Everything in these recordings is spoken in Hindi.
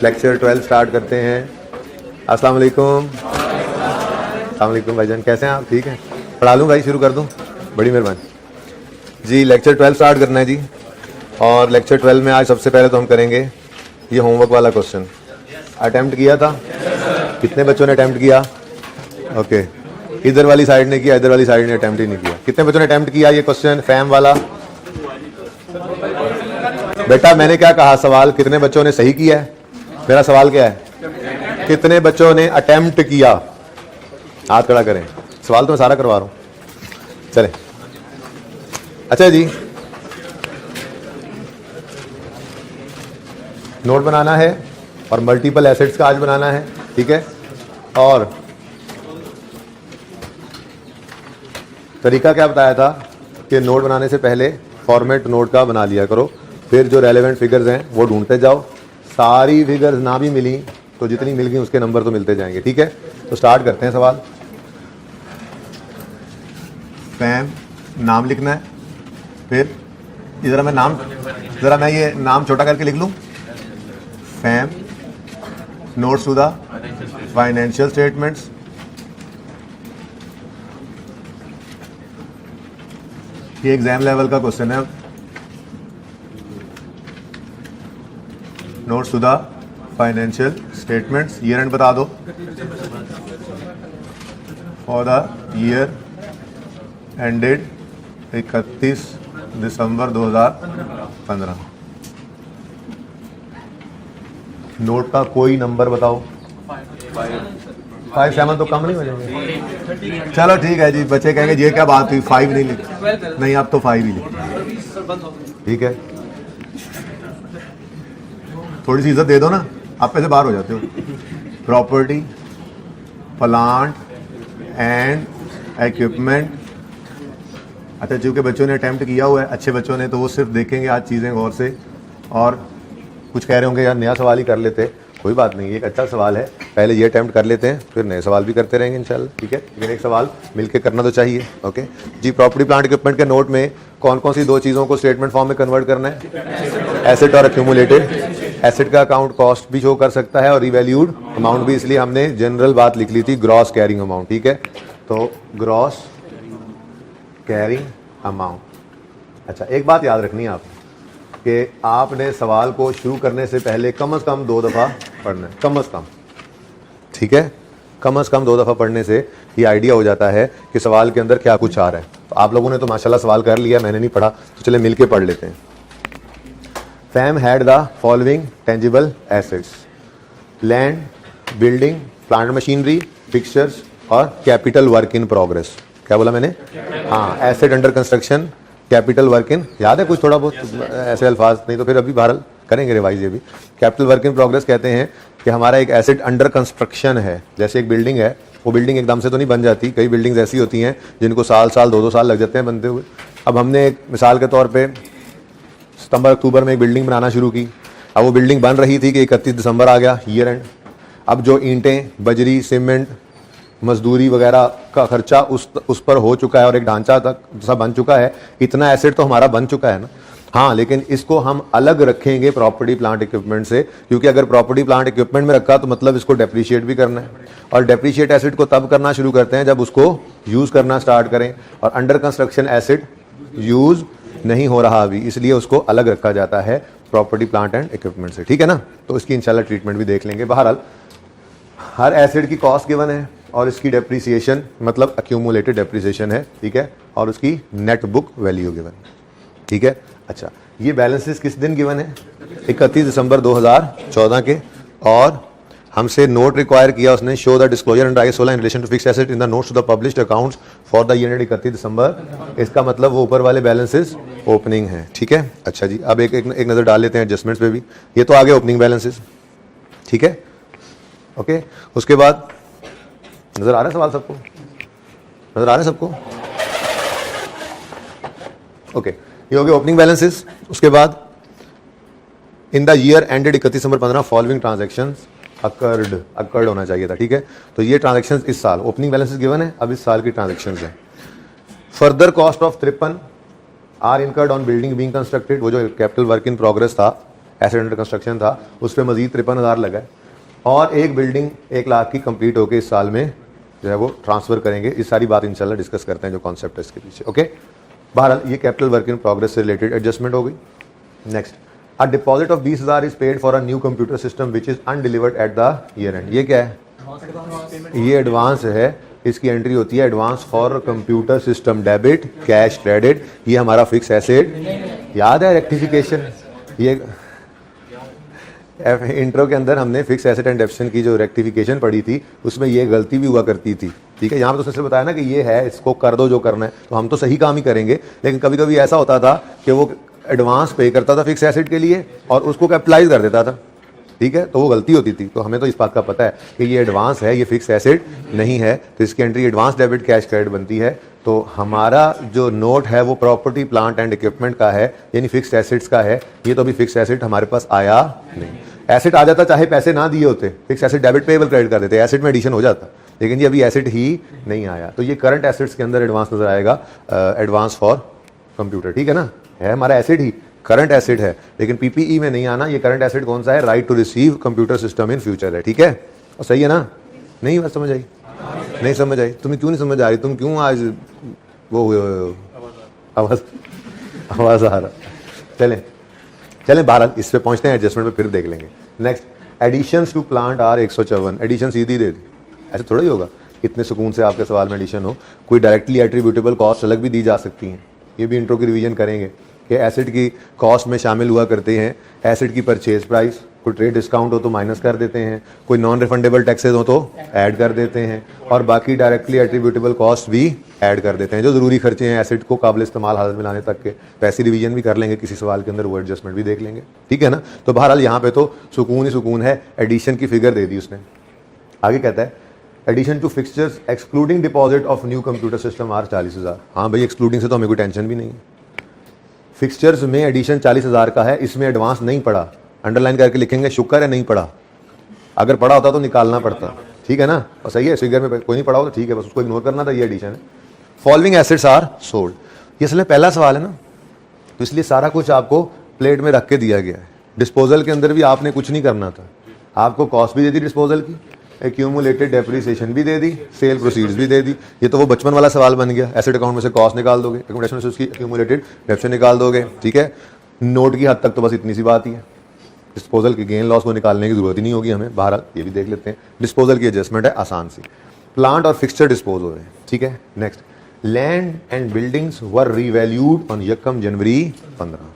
लेक्चर 12 स्टार्ट करते हैं। अस्सलाम वालेकुम। अस्सलाम वालेकुम भाईजान, कैसे हैं आप? ठीक हैं? पढ़ा लूँ भाई, शुरू कर दूँ? बड़ी मेहरबानी जी। लेक्चर 12 स्टार्ट करना है जी। और लेक्चर 12 में आज सबसे पहले तो हम करेंगे ये होमवर्क वाला क्वेश्चन। अटेम्प्ट किया था? कितने बच्चों ने अटेम्प्ट किया? ओके, इधर वाली साइड ने किया, इधर वाली साइड ने अटेम्प्ट ही नहीं किया। कितने बच्चों ने अटेम्प्ट किया ये क्वेश्चन फैम वाला? बेटा मैंने क्या कहा, सवाल कितने बच्चों ने सही किया है? मेरा सवाल क्या है, कितने बच्चों ने अटेम्प्ट किया? हाथ खड़ा करें। सवाल तो मैं सारा करवा रहा हूं। चले, अच्छा जी, नोट बनाना है और मल्टीपल एसेट्स का आज बनाना है, ठीक है। और तरीका क्या बताया था कि नोट बनाने से पहले फॉर्मेट नोट का बना लिया करो, फिर जो रेलेवेंट फिगर्स हैं वो ढूंढते जाओ। सारी फिगर्स ना भी मिली तो जितनी मिल गई उसके नंबर तो मिलते जाएंगे, ठीक है। तो स्टार्ट करते हैं सवाल। फैम नाम लिखना है, फिर जरा मैं ये नाम छोटा करके लिख लूं। फैम notes to the financial statements, ये एग्जाम लेवल का क्वेश्चन है। Notes to the financial statements, year end बता दो for the year ended 31 December 2015। Note का कोई नंबर बताओ। 5 7 तो कम नहीं हो जाएंगे? चलो ठीक है जी। बच्चे कहेंगे ये क्या बात हुई, 5 नहीं लिखे? नहीं, अब तो 5 ही लिखे, ठीक है। थोड़ी सी इज्जत दे दो ना, आप पैसे बाहर हो जाते हो। Property, plant and equipment. अच्छा, चूंकि बच्चों ने अटेम्प्ट किया हुआ है, अच्छे बच्चों ने, तो वो सिर्फ देखेंगे आज चीज़ें गौर से। और कुछ कह रहे होंगे यार नया सवाल ही कर लेते, कोई बात नहीं, एक अच्छा सवाल है। पहले ये अटेम्प्ट कर लेते हैं, फिर नए सवाल भी करते रहेंगे इंशाल्लाह, ठीक है। लेकिन एक सवाल मिलके करना तो चाहिए, ओके जी। प्रॉपर्टी प्लांट इक्विपमेंट के नोट में कौन कौन सी दो चीज़ों को स्टेटमेंट फॉर्म में कन्वर्ट करना है? एसेट और एक्यूमुलेटेड। एसेट का अकाउंट कॉस्ट भी शो कर सकता है और रिवैल्यूड अमाउंट भी, इसलिए हमने जनरल बात लिख ली थी ग्रॉस कैरिंग अमाउंट, ठीक है। तो ग्रॉस कैरिंग अमाउंट। अच्छा, एक बात याद रखनी है आपने कि आपने सवाल को शुरू करने से पहले कम से कम 2 दफ़ा पढ़ना है, कम से कम, ठीक है। कम से कम 2 दफ़ा पढ़ने से ये आइडिया हो जाता है कि सवाल के अंदर क्या कुछ आ रहा है। तो आप लोगों ने तो माशाल्लाह सवाल कर लिया, मैंने नहीं पढ़ा, तो चले मिलके पढ़ लेते हैं। Fam had the following tangible assets: land, building, plant machinery, fixtures और कैपिटल वर्क इन प्रोग्रेस। क्या बोला मैंने? हाँ, asset under construction, capital work इन, याद है कुछ थोड़ा बहुत ऐसे अल्फाज? नहीं तो फिर अभी बहरहाल करेंगे रिवाइज। ये भी कैपिटल वर्क इन प्रोग्रेस कहते हैं कि हमारा एक एसेट अंडर कंस्ट्रक्शन है। जैसे एक बिल्डिंग है, वो बिल्डिंग एकदम से तो नहीं बन जाती, कई बिल्डिंग्स ऐसी होती हैं जिनको साल 2-2 साल लग जाते हैं बनते हुए। अब हमने एक मिसाल के तौर पे सितंबर अक्टूबर में एक बिल्डिंग बनाना शुरू की। अब वो बिल्डिंग बन रही थी कि 31 दिसंबर आ गया, ईयर एंड। अब जो ईंटें, बजरी, सीमेंट, मजदूरी वगैरह का खर्चा उस पर हो चुका है और एक ढांचा तक सब बन चुका है, इतना एसेट तो हमारा बन चुका है ना। हाँ, लेकिन इसको हम अलग रखेंगे प्रॉपर्टी प्लांट इक्विपमेंट से, क्योंकि अगर प्रॉपर्टी प्लांट इक्विपमेंट में रखा तो मतलब इसको डेप्रिशिएट भी करना है। और डेप्रिशिएट एसेट को तब करना शुरू करते हैं जब उसको यूज़ करना स्टार्ट करें, और अंडर कंस्ट्रक्शन एसेट यूज़ नहीं हो रहा अभी, इसलिए उसको अलग रखा जाता है प्रॉपर्टी प्लांट एंड इक्विपमेंट से, ठीक है ना। तो इसकी इंशाल्लाह ट्रीटमेंट भी देख लेंगे। बहरहाल हर एसेट की कॉस्ट गिवन है और इसकी डेप्रिसिएशन मतलब एक्यूमुलेटेड डेप्रिसिएशन है, ठीक है, और उसकी नेट बुक वैल्यू गिवन, ठीक है। अच्छा, ये बैलेंसेस किस दिन गिवन है? 31 दिसंबर 2014 के। और हमसे नोट रिक्वायर किया उसने, show the disclosure under IAS 16 in relation to fixed asset in the notes to the published accounts for the year ended 31 December. इसका मतलब वो ऊपर वाले बैलेंसेस ओपनिंग है, ठीक है। अच्छा जी, अब एक नज़र डाल लेते हैं एडजस्टमेंट्स पे भी। ये तो आगे ओपनिंग बैलेंसेस, ठीक है, ओके। उसके बाद नजर आ रहा है सवाल सबको? नजर आ रहे हैं सबको? ओके, ये हो गया ओपनिंग बैलेंसेस। उसके बाद इन the year ended 31 December 15 following transactions occurred होना चाहिए था, ठीक है। तो ये ट्रांजैक्शंस इस साल, ओपनिंग बैलेंसेस गिवन है, अब इस साल की ट्रांजैक्शंस हैं। Further cost of 53 are incurred on building being constructed, वो जो कैपिटल वर्क इन प्रोग्रेस था एसेट अंडर कंस्ट्रक्शन था, उस पर मजीद 53,000 लगा है, और एक बिल्डिंग 1 लाख की कंप्लीट होकर इस साल में जो है वो ट्रांसफ़र करेंगे। इस सारी बात इंशाल्लाह डिस्कस करते हैं जो कॉन्सेप्ट है इसके पीछे। ओके, बहरहाल ये कैपिटल वर्क इन प्रोग्रेस से रिलेटेड एडजस्टमेंट हो गई। Next, a deposit of 20,000 is paid for a new computer system which is undelivered at the year and. ये क्या है? ये एडवांस है, इसकी एंट्री होती है advance for computer system, debit, cash, credit. ये हमारा फिक्स एसेट, याद है रेक्टिफिकेशन, ये इंट्रो के अंदर हमने फिक्स एसेट एंड डेप्शन की जो रेक्टिफिकेशन पढ़ी थी उसमें ये गलती भी हुआ करती थी। ठीक है, यहाँ पे तो उसने बताया ना कि ये है, इसको कर दो जो करना है, तो हम तो सही काम ही करेंगे, लेकिन कभी कभी ऐसा होता था कि वो एडवांस पे करता था फिक्स एसेट के लिए और उसको कैपिटलाइज कर देता था। ठीक है, तो वो गलती होती थी। तो हमें तो इस बात का पता है कि ये एडवांस है, ये फिक्स एसेट नहीं है, तो इसकी entry advance debit cash credit बनती है। तो हमारा जो नोट है वो प्रॉपर्टी प्लांट एंड इक्विपमेंट का है, यानी फिक्स एसेट्स का है। ये तो अभी फिक्स एसेट हमारे पास आया नहीं। एसेट आ जाता चाहे पैसे ना दिए होते, fix asset debit payable credit कर देते, एसेट में एडिशन हो जाता, लेकिन ये अभी एसेट ही नहीं आया। तो ये करंट एसेट्स के अंदर एडवांस नजर आएगा, एडवांस फॉर कंप्यूटर। ठीक है ना, है हमारा एसेट ही, करंट एसेट है, लेकिन पीपीई में नहीं आना। ये करंट एसेट कौन सा है? Right to receive computer system in future है। ठीक है, और सही है ना? नहीं बात समझ आई? नहीं समझ आई? तुम्हें क्यों नहीं समझ आ रही? तुम क्यों आज वो आवाज आ रहा? चलें बहरहाल इस पे पहुंचते हैं, एडजस्टमेंट पे फिर देख लेंगे। Next, additions to plant are 154। Addition सीधी दे दी, ऐसे थोड़ा ही होगा इतने सुकून से आपके सवाल में एडिशन हो। कोई डायरेक्टली एट्रीब्यूटेबल कॉस्ट अलग भी दी जा सकती हैं, ये भी इंट्रो की रिवीजन करेंगे कि एसेट की कॉस्ट में शामिल हुआ करते हैं एसेट की परचेज प्राइस, कोई ट्रेड डिस्काउंट हो तो माइनस कर देते हैं, कोई नॉन रिफंडेबल टैक्सेस हो तो ऐड कर देते हैं, और बाकी डायरेक्टली एट्रीब्यूटेबल कॉस्ट भी ऐड कर देते हैं जो ज़रूरी खर्चे हैं एसेट को काबिल इस्तेमाल हालत में लाने तक के। पैसे रिवीजन भी कर लेंगे किसी सवाल के अंदर, वो एडजस्टमेंट भी देख लेंगे। ठीक है ना, तो बहरहाल यहाँ पे तो सुकून ही सुकून है। एडिशन की फिगर दे दी उसने। आगे कहता है addition to fixtures excluding deposit of new computer system are 40,000। हाँ भाई, एक्सक्लूडिंग से तो हमें कोई टेंशन भी नहीं है। फिक्सचर्स में एडिशन 40,000 का है, इसमें एडवांस नहीं पड़ा, अंडरलाइन करके लिखेंगे, शुक्र है नहीं पड़ा, अगर पड़ा होता तो निकालना पड़ता। ठीक है ना, और सही है, फिगर में कोई नहीं पड़ा हो तो ठीक है, बस उसको इग्नोर करना था। ये एडिशन है। फॉलोइंग एसेट्स आर सोल्ड, ये इसलिए पहला सवाल है ना, तो इसलिए सारा कुछ आपको प्लेट में रख के दिया गया है। डिस्पोजल के अंदर भी आपने कुछ नहीं करना था, आपको कॉस्ट भी दे दी डिस्पोजल की, एक्यूमुलेटेड डेप्रिसिएशन भी दे दी, सेल प्रोसीड्स भी दे दी। ये तो वो बचपन वाला सवाल बन गया, एसेट अकाउंट में से कॉस्ट निकाल दोगे, एकोमोडेशन में से उसकी एक्यूमुलेटेड डेप्शन निकाल दोगे। ठीक है, नोट की हद तक तो बस इतनी सी बात ही है, डिस्पोजल के गेन लॉस को निकालने की जरूरत ही नहीं होगी हमें। बहरहाल ये भी देख लेते हैं, डिस्पोजल की एडजस्टमेंट है आसान सी। प्लांट और फिक्सचर डिस्पोज हो रहे हैं। ठीक है, next, land and buildings were revalued on 1 जनवरी 15।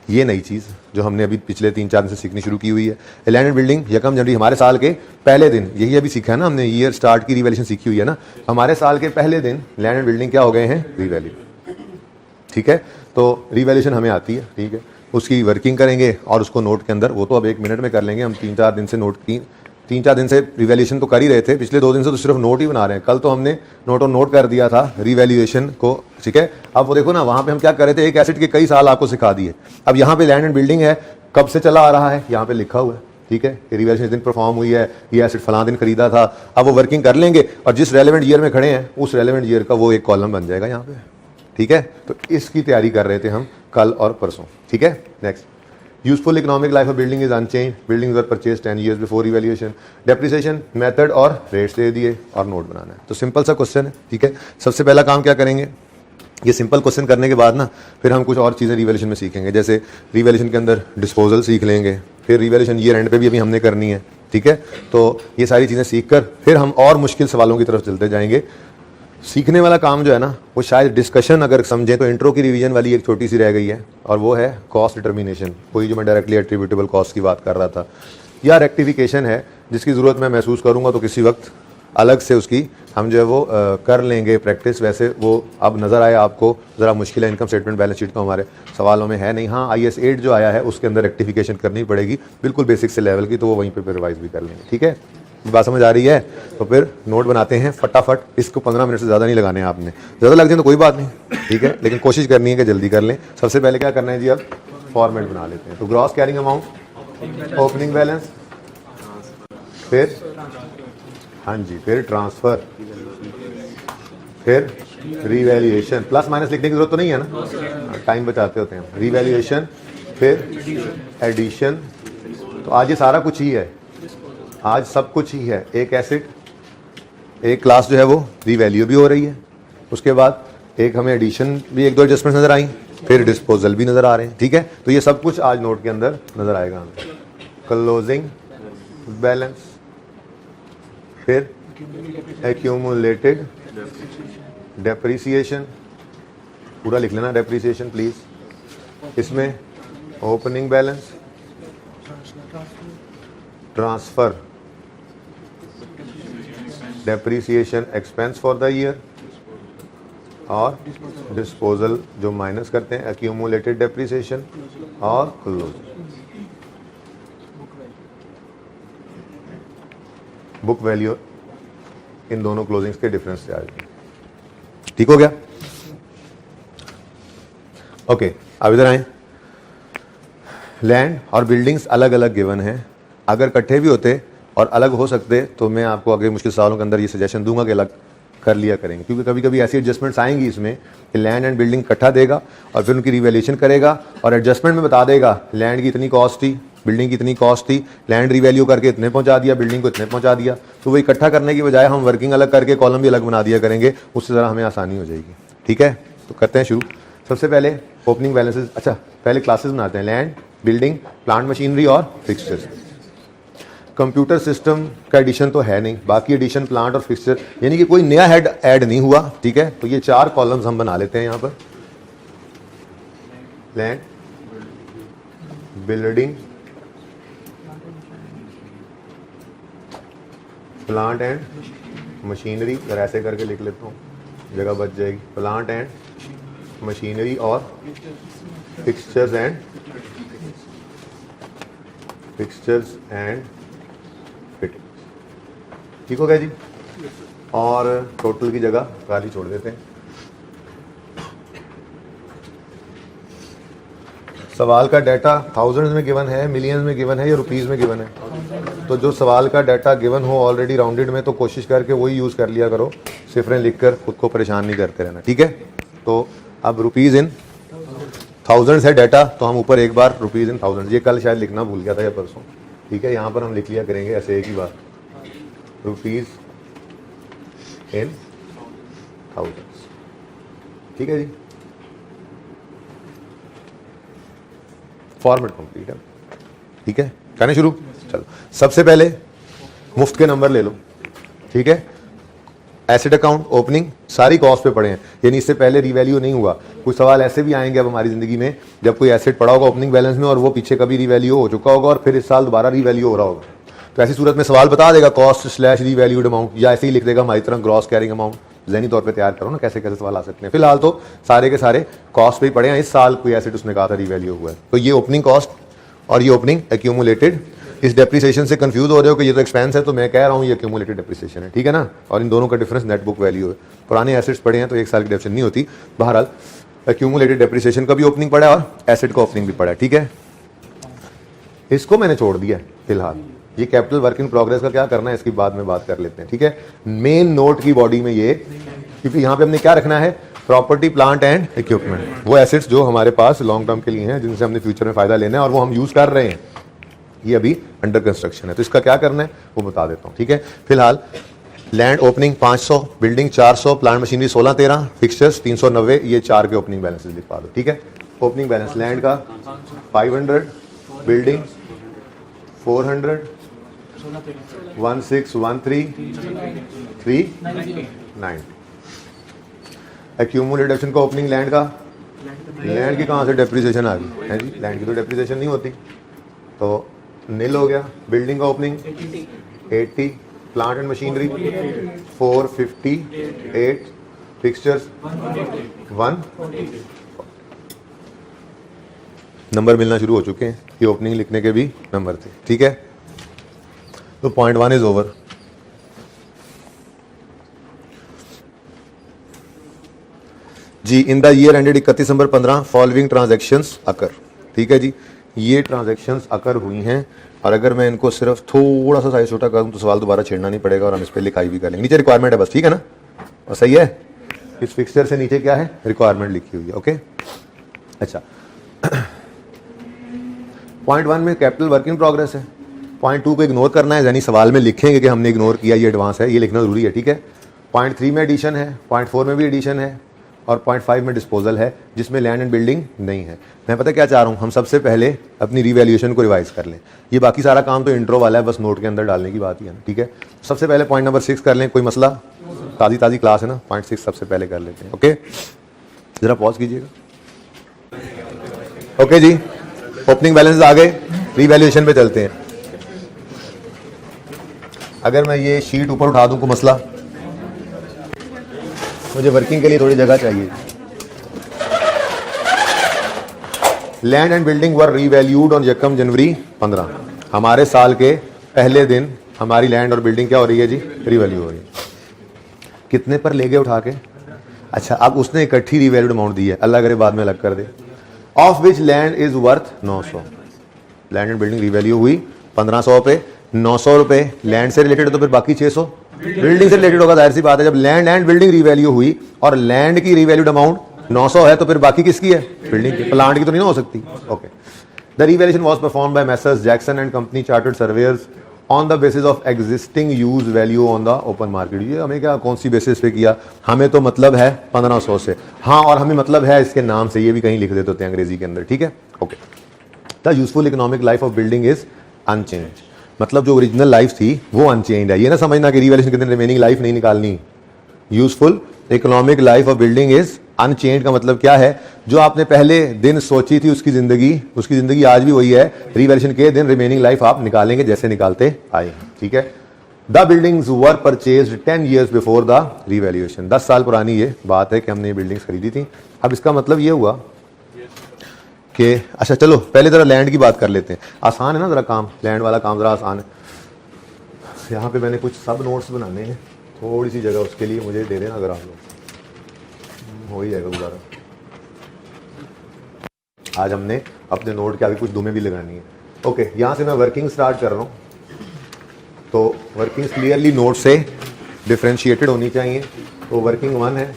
ये नई चीज़ जो हमने अभी पिछले 3-4 दिन से सीखनी शुरू की हुई है। लैंड एंड बिल्डिंग 1 जनवरी, हमारे साल के पहले दिन, यही अभी सीखा है ना हमने, ईयर स्टार्ट की रिवैल्यूशन सीखी हुई है ना। हमारे साल के पहले दिन लैंड एंड बिल्डिंग क्या हो गए हैं? रीवैल्यू। ठीक है, तो रिवैल्यूशन हमें आती है। ठीक है, उसकी वर्किंग करेंगे और उसको नोट के अंदर, वो तो अब 1 मिनट में कर लेंगे हम। 3-4 दिन से नोट की, 3-4 दिन से रिवैल्यूएशन तो कर ही रहे थे, पिछले 2 दिन से तो सिर्फ नोट ही बना रहे हैं। कल तो हमने नोट और नोट कर दिया था रिवैल्यूएशन को। ठीक है, अब वो देखो ना, वहाँ पे हम क्या कर रहे थे, एक एसेट के कई साल आपको सिखा दिए। अब यहाँ पे लैंड एंड बिल्डिंग है, कब से चला आ रहा है यहाँ पे लिखा हुआ है। ठीक है, रिवैल्यूएशन इस दिन परफॉर्म हुई है, ये एसेट फलां दिन खरीदा था। अब वो वर्किंग कर लेंगे और जिस रेलेवेंट ईयर में खड़े हैं उस रेलेवेंट ईयर का वो एक कॉलम बन जाएगा यहाँ पे। ठीक है, तो इसकी तैयारी कर रहे थे हम कल और परसों। ठीक है, next, useful economic life of building is unchange, buildings were purchase 10 years before revaluation, depreciation method और रेट्स दे दिए और नोट बनाना है। तो सिंपल सा क्वेश्चन है। ठीक है, सबसे पहला काम क्या करेंगे, ये सिंपल क्वेश्चन करने के बाद ना फिर हम कुछ और चीज़ें रिवैल्यूएशन में सीखेंगे, जैसे रिवैल्यूएशन के अंदर डिस्पोजल सीख लेंगे, फिर रिवैल्यूएशन ईयर एंड पे भी अभी हमने करनी है। ठीक है, तो ये सारी चीज़ें सीख कर फिर हम और मुश्किल सवालों की तरफ चलते जाएंगे। सीखने वाला काम जो है ना, वो शायद डिस्कशन अगर समझें तो इंट्रो की रिवीजन वाली एक छोटी सी रह गई है, और वो है कॉस्ट डिटर्मिनेशन। कोई जो मैं डायरेक्टली एट्रीब्यूटेबल कॉस्ट की बात कर रहा था, या रेक्टिफिकेशन है जिसकी ज़रूरत मैं महसूस करूँगा तो किसी वक्त अलग से उसकी हम जो है वो कर लेंगे प्रैक्टिस। वैसे वो अब नज़र आया आपको ज़रा मुश्किल है, इनकम स्टेटमेंट बैलेंस शीट तो हमारे सवालों में है नहीं। हाँ, IS 8 जो आया है उसके अंदर रेक्टिफिकेशन करनी पड़ेगी, बिल्कुल बेसिक से लेवल की, तो वो वहीं पर रिवाइज भी कर लेंगे। ठीक है, बात समझ आ रही है? तो फिर नोट बनाते हैं फटाफट। इसको 15 मिनट से ज़्यादा नहीं लगाने हैं आपने, ज़्यादा लग जाए तो कोई बात नहीं। ठीक है, लेकिन कोशिश करनी है कि जल्दी कर लें। सबसे पहले क्या करना है जी, अब फॉर्मेट बना लेते हैं। तो gross carrying amount, opening balance, फिर हाँ जी, फिर ट्रांसफ़र, फिर रिवैल्यूएशन। प्लस माइनस लिखने की जरूरत तो नहीं है ना, टाइम बचाते होते हैं। रिवैल्यूएशन फिर एडिशन। तो आज ये सारा कुछ ही है, आज सब कुछ ही है। एक एसेट, एक क्लास जो है वो रीवैल्यू भी हो रही है, उसके बाद एक हमें एडिशन भी एक दो एडजस्टमेंट नजर आई, फिर डिस्पोजल भी नजर आ रहे हैं। ठीक है, तो ये सब कुछ आज नोट के अंदर नजर आएगा हमें। क्लोजिंग बैलेंस, फिर एक्यूमुलेटेड डेप्रिसिएशन, पूरा लिख लेना डेप्रिसिएशन प्लीज। इसमें opening balance, transfer depreciation expense for the year, और डिस्पोजल जो माइनस करते हैं एक्यूमुलेटेड डेप्रिसिएशन, और क्लोज बुक वैल्यू। इन दोनों क्लोजिंग्स के डिफरेंस से आ जाए। ठीक हो गया? ओके, अब इधर आए। लैंड और बिल्डिंग्स अलग अलग गिवन हैं, अगर इकट्ठे भी होते और अलग हो सकते तो मैं आपको अगले मुश्किल सालों के अंदर ये सजेशन दूंगा कि अलग कर लिया करेंगे, क्योंकि कभी कभी ऐसी एडजस्टमेंट्स आएंगी इसमें कि लैंड एंड बिल्डिंग इकट्ठा देगा और फिर उनकी रिवैल्यूएशन करेगा और एडजस्टमेंट में बता देगा लैंड की इतनी कॉस्ट थी, बिल्डिंग की इतनी कॉस्ट थी, लैंड रिवैल्यू करके इतने पहुंचा दिया, बिल्डिंग को इतने पहुंचा दिया। तो वो इकट्ठा करने की बजाय हम वर्किंग अलग करके कॉलम भी अलग बना दिया करेंगे, उससे ज़रा हमें आसानी हो जाएगी। ठीक है, तो करते हैं शुरू। सबसे पहले ओपनिंग बैलेंसेस। अच्छा, पहले क्लासेस बनाते हैं, लैंड, बिल्डिंग, प्लांट मशीनरी और फिक्सचर्स। कंप्यूटर सिस्टम का एडिशन तो है नहीं, बाकी एडिशन प्लांट और फिक्सचर, यानी कि कोई नया हेड ऐड नहीं हुआ। ठीक है, तो ये चार कॉलम्स हम बना लेते हैं यहाँ पर। Land, building, plant and machinery. अगर ऐसे करके लिख लेता हूँ जगह बच जाएगी। प्लांट एंड मशीनरी और फिक्सचर्स एंड फिटिंग। ठीक हो गया जी? और टोटल की जगह खाली छोड़ देते हैं। सवाल का डाटा थाउजेंड्स में गिवन है, मिलियंस में गिवन है या रुपीस में गिवन है? तो जो सवाल का डाटा गिवन हो ऑलरेडी राउंडेड में, तो कोशिश करके वही यूज कर लिया करो, सिफरें लिखकर खुद को परेशान नहीं करते रहना। ठीक है, तो अब रुपीज इन थाउजेंड्स है डाटा, तो हम ऊपर एक बार रुपीज इन थाउजेंड्स, ये कल शायद लिखना भूल गया था या परसों। ठीक है, यहाँ पर हम लिख लिया करेंगे ऐसे एक ही बार, रुपीज इन थाउजेंड्स। ठीक है जी, फॉर्मेट कंप्लीट है। ठीक है, करने शुरू। चलो, सबसे पहले मुफ्त के नंबर ले लो। ठीक है, एसेट अकाउंट ओपनिंग सारी कॉस्ट पे पड़े हैं, यानी इससे पहले रिवैल्यू नहीं हुआ। कुछ सवाल ऐसे भी आएंगे अब हमारी जिंदगी में, जब कोई एसेट पड़ा होगा ओपनिंग बैलेंस में और वो पीछे कभी रिवैल्यू हो चुका होगा और फिर इस साल दोबारा रिवैल्यू हो रहा होगा, तो ऐसी सूरत में सवाल बता देगा कॉस्ट स्लैश रीवैल्यूड अमाउंट, या ऐसे ही लिख देगा हमारी तरह ग्रॉस कैरिंग अमाउंट। ज़हनी तौर पे तैयार करो ना कैसे कैसे सवाल आ सकते हैं। फिलहाल तो सारे के सारे कॉस्ट पे ही पड़े हैं, इस साल कोई एसेट उसने कहा था रिवैल्यू हुआ है, तो ये ओपनिंग कॉस्ट और ये ओपनिंग एक्यूमुलेटेड। इस डेप्रिसिएशन से कंफ्यूज हो रहे हो कि ये तो एक्सपेंस है, तो मैं कह रहा हूँ ये एक्यूमुलेटेड डेप्रिसिएशन है। ठीक है ना, और इन दोनों का डिफरेंस नेट बुक वैल्यू है। पुराने एसेट्स पड़े हैं तो एक साल की डेप्रिसिएशन नहीं होती। बहरहाल एक्यूमुलेटेड डेप्रिसिएशन का भी ओपनिंग पड़ा है और एसेट का ओपनिंग भी पड़ा है। ठीक है, इसको मैंने छोड़ दिया फिलहाल। ये कैपिटल वर्क इन प्रोग्रेस का क्या करना है इसकी बाद में बात कर लेते हैं। ठीक है, मेन नोट की बॉडी में ये, क्योंकि यहाँ पे हमने क्या रखना है, प्रॉपर्टी, प्लांट एंड इक्विपमेंट, वो एसेट्स जो हमारे पास लॉन्ग टर्म के लिए हैं, जिनसे हमने फ्यूचर में फायदा लेना है और वो हम यूज कर रहे हैं। ये अभी अंडर कंस्ट्रक्शन है, तो इसका क्या करना है वो बता देता हूँ। ठीक है, फिलहाल land opening 500, building 400, plant machinery 16-13, fixtures 390, ये चार के ओपनिंग बैलेंसेस लिखवा दो। ठीक है, ओपनिंग बैलेंस लैंड का 500, बिल्डिंग 400, 1613, 390। एक्यूमुलेटेड का ओपनिंग लैंड का, लैंड की कहाँ से डेप्रिसिएशन आ गई है जी, लैंड की तो डेप्रिसिएशन नहीं होती, तो नील हो गया। बिल्डिंग का opening 80, plant and machinery 458, fixtures 1। Number मिलना शुरू हो चुके हैं, ये ओपनिंग लिखने के भी नंबर थे। ठीक है, तो पॉइंट 1 इज ओवर। जी, in the year ended 31 December 15 following transactions occur. ठीक है जी, ये ट्रांजैक्शंस अकर हुई हैं, और अगर मैं इनको सिर्फ थोड़ा सा साइज छोटा करूँ तो सवाल दोबारा छेड़ना नहीं पड़ेगा और हम इस पर लिखाई भी कर लेंगे। नीचे रिक्वायरमेंट है बस, ठीक है ना, और सही है। इस फिक्सचर से नीचे क्या है, रिक्वायरमेंट लिखी हुई है। ओके, अच्छा पॉइंट 1 में कैपिटल वर्क इन प्रोग्रेस है, पॉइंट 2 को इग्नोर करना है, यानी सवाल में लिखेंगे कि हमने इग्नोर किया, ये एडवांस है, ये लिखना जरूरी है, ठीक है। पॉइंट 3 में एडिशन है, पॉइंट 4 में भी एडिशन है, और पॉइंट 5 में डिस्पोजल है, जिसमें लैंड एंड बिल्डिंग नहीं है। मैं पता क्या चाह रहा हूँ, हम सबसे पहले अपनी रिवैल्यूएशन को रिवाइज कर लें। ये बाकी सारा काम तो इंट्रो वाला है, बस नोट के अंदर डालने की बात ही है ना, ठीक है। सबसे पहले पॉइंट नंबर 6 कर लें, कोई मसला, ताज़ी क्लास है ना, पॉइंट 6 सबसे पहले कर लेते हैं। ओके, ज़रा पॉज कीजिएगा। ओके जी, ओपनिंग बैलेंस आ गए, रिवैल्यूएशन पे चलते हैं। अगर मैं ये शीट ऊपर उठा दूं, को मसला, मुझे वर्किंग के लिए थोड़ी जगह चाहिए। Land and building were revalued on यकम जनवरी 15। हमारे साल के पहले दिन हमारी लैंड और बिल्डिंग क्या हो रही है जी, रिवैल्यू हो रही है। कितने पर ले गए उठा के? अच्छा, अब उसने इकट्ठी रिवैल्यूड अमाउंट दी है, अल्लाह करे बाद में अलग कर दे। Of which land is worth 900। Land and building revalue हुई 1500 पे, 900 रुपए लैंड से रिलेटेड, तो फिर बाकी 600 बिल्डिंग से रिलेटेड होगा। जाहिर सी बात है, जब लैंड एंड बिल्डिंग रिवैल्यू हुई और लैंड की रिवैल्यूड अमाउंट 900 है, तो फिर बाकी किसकी है? बिल्डिंग की, प्लांट की तो नहीं हो सकती। Okay, the revaluation was performed by messrs Jackson and company chartered surveyor's on the basis of existing use value on the open market. ये हमें क्या, कौन सी बेसिस पे किया? हमें तो मतलब है 1500 से, हाँ, और हमें मतलब है इसके नाम से, ये भी कहीं लिख देते होते हैं अंग्रेजी के अंदर, ठीक है। Okay, the useful economic life of building is unchange, मतलब जो ओरिजिनल लाइफ थी वो अनचेंज है। ये ना समझना कि रिवैल्यूएशन के दिन रिमेनिंग लाइफ नहीं निकालनी। Useful economic life of building is unchange का मतलब क्या है? जो आपने पहले दिन सोची थी उसकी जिंदगी आज भी वही है। रिवैल्यूएशन के दिन रिमेनिंग लाइफ आप निकालेंगे जैसे निकालते आए, ठीक है। The buildings were purchased 10 years before the revaluation. 10 साल पुरानी ये बात है कि हमने ये बिल्डिंग्स खरीदी थी। अब इसका मतलब ये हुआ कि अच्छा चलो पहले जरा लैंड की बात कर लेते हैं। आसान है ना जरा काम, लैंड वाला काम जरा आसान है। यहाँ पे मैंने कुछ सब नोट्स बनाने हैं, थोड़ी सी जगह उसके लिए मुझे दे देना अगर आप लोग, हो ही जाएगा दोबारा। आज हमने अपने नोट के आगे कुछ दुमें भी लगानी है। ओके, यहाँ से मैं वर्किंग स्टार्ट कर रहा हूँ, तो वर्किंग क्लियरली नोट से डिफ्रेंशिएटेड होनी चाहिए। तो वर्किंग 1 है,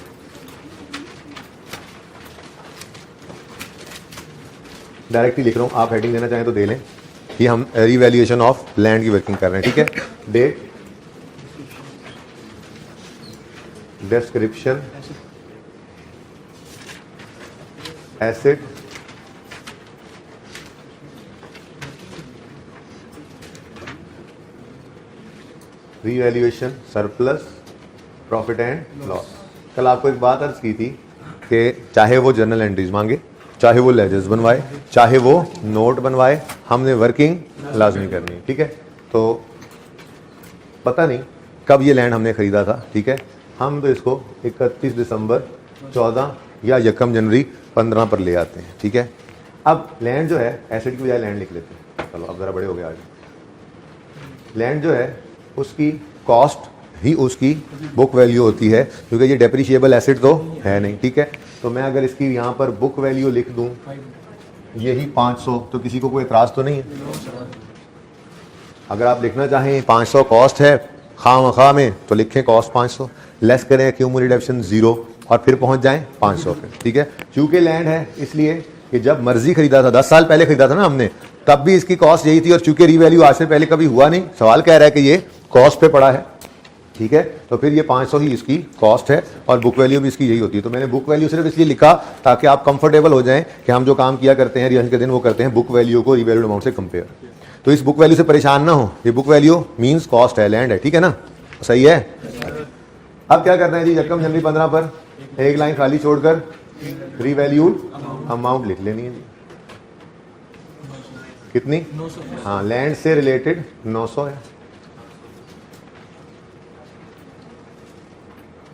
डायरेक्टली लिख रहा हूँ, आप हेडिंग देना चाहें तो दे लें। ये हम रिवैल्यूएशन ऑफ लैंड की वर्किंग कर रहे हैं, ठीक है। Date, description, asset, revaluation, surplus, profit and loss. कल आपको एक बात अर्ज की थी कि चाहे वो जर्नल एंट्रीज मांगे, चाहे वो लेजर्स बनवाए, चाहे वो नोट बनवाए, हमने वर्किंग लाजमी करनी है, ठीक है। तो पता नहीं कब ये लैंड हमने खरीदा था, ठीक है। हम तो इसको 31 दिसंबर 14 या यकम जनवरी 15 पर ले आते हैं, ठीक है। अब लैंड जो है, एसेट की बजाय लैंड लिख लेते हैं, चलो अब ज़रा बड़े हो गए आगे। लैंड जो है उसकी कॉस्ट ही उसकी बुक वैल्यू होती है, क्योंकि ये डेप्रिशिएबल एसेट तो है नहीं, ठीक है। तो मैं अगर इसकी यहाँ पर बुक वैल्यू लिख दूँ यही 500, तो किसी को कोई एतराज़ तो नहीं है। अगर आप लिखना चाहें 500 कॉस्ट है खामखा में, तो लिखें कॉस्ट 500, लेस करें एक्यूमुलेटेड ऑप्शन 0 और फिर पहुंच जाएं 500 पे, ठीक है। चूंकि लैंड है इसलिए कि जब मर्जी खरीदा था, 10 साल पहले खरीदा था ना हमने, तब भी इसकी कॉस्ट यही थी, और चूंकि रीवैल्यू आज से पहले कभी हुआ नहीं, सवाल कह रहा है कि ये कॉस्ट पे पड़ा है, ठीक है। तो फिर ये 500 ही इसकी कॉस्ट है और बुक वैल्यू भी इसकी यही होती है। तो मैंने बुक वैल्यू सिर्फ इसलिए लिखा ताकि आप कंफर्टेबल हो जाएं कि हम जो काम किया करते हैं रिवैल्यूएशन के दिन, वो करते हैं बुक वैल्यू को रिवैल्यूड अमाउंट से कंपेयर। तो इस बुक वैल्यू से परेशान ना हो, ये बुक वैल्यू मीन्स कॉस्ट है, लैंड है, ठीक है ना, सही है। अब क्या करना है जी, यकम जनवरी 15 पर एक लाइन खाली छोड़कर रिवैल्यूड अमाउंट लिख लेनी है जी। कितनी? हाँ, लैंड से रिलेटेड 900 है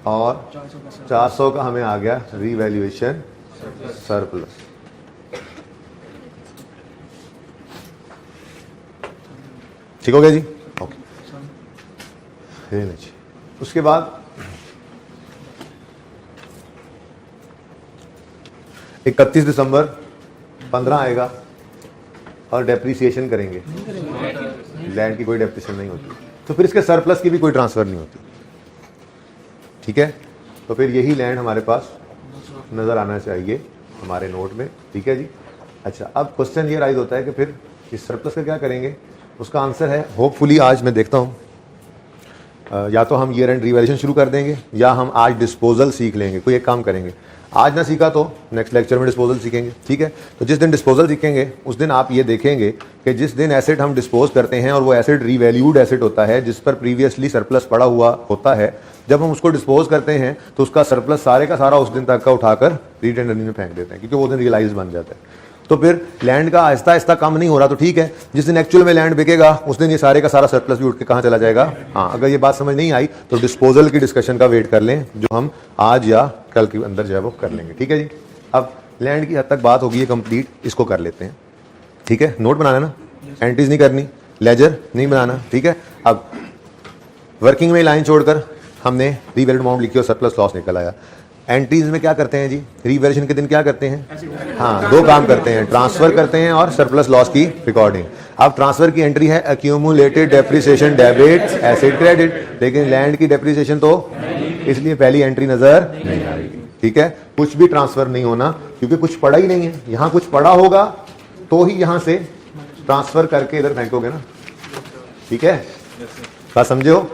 और 400 का हमें आ गया रिवैल्यूएशन सरप्लस। ठीक हो गया जी, ओके। उसके बाद 31 दिसंबर 15 आएगा और डेप्रिसिएशन करेंगे। लैंड की कोई डेप्रिसिएशन नहीं होती, तो फिर इसके सरप्लस की भी कोई ट्रांसफर नहीं होती, ठीक है। तो फिर यही लैंड हमारे पास नज़र आना चाहिए हमारे नोट में, ठीक है जी। अच्छा, अब क्वेश्चन ये राइज होता है कि फिर इस सरप्लस का क्या करेंगे? उसका आंसर है होपफुली आज मैं देखता हूँ, या तो हम ईयर एंड रिवैल्यूएशन शुरू कर देंगे या हम आज डिस्पोजल सीख लेंगे। कोई एक काम करेंगे, आज ना सीखा तो नेक्स्ट लेक्चर में डिस्पोजल सीखेंगे, ठीक है? तो जिस दिन डिस्पोजल सीखेंगे उस दिन आप ये देखेंगे कि जिस दिन एसेट हम डिस्पोज करते हैं और वो एसेट रीवैल्यूड एसेट होता है जिस पर प्रीवियसली सरप्लस पड़ा हुआ होता है, जब हम उसको डिस्पोज करते हैं तो उसका सरप्लस सारे का सारा उस दिन तक का उठाकर रीटेंडर में फेंक देते हैं, क्योंकि वो दिन रियलाइज बन जाता है। तो फिर लैंड का आहिस्ता आहिस्ता कम नहीं हो रहा तो ठीक है, जिस दिन एक्चुअल में लैंड बिकेगा उस दिन ये सारे का सारा सरप्लस भी उठ के कहाँ चला जाएगा। हाँ, अगर ये बात समझ नहीं आई तो डिस्पोजल की डिस्कशन का वेट कर लें, जो हम आज या कल के अंदर जो है वो कर लेंगे, ठीक है जी। अब लैंड की हद तक बात होगी है कंप्लीट, इसको कर लेते हैं, ठीक है? नोट बनाना ना, एंट्रीज नहीं करनी, लेजर नहीं बनाना, ठीक है? अब वर्किंग में लाइन छोड़कर हमने रीवैल्यूड अमाउंट लिखी और सरप्लस लॉस निकल आया। एंट्रीज में क्या करते हैं जी? रीवैल्यूएशन के दिन क्या करते हैं? हाँ, दो काम करते हैं, ट्रांसफर करते हैं और सरप्लस लॉस की रिकॉर्डिंग। अब ट्रांसफर की एंट्री है accumulated depreciation debit asset credit, लेकिन लैंड की डेप्रिसिएशन तो इसलिए पहली एंट्री नजर नहीं आएगी, ठीक है? कुछ भी ट्रांसफर नहीं होना क्योंकि कुछ पड़ा ही नहीं है। यहां कुछ पड़ा होगा तो ही यहां से ट्रांसफर करके इधर फेंकोगे ना, ठीक है? बात समझे हो?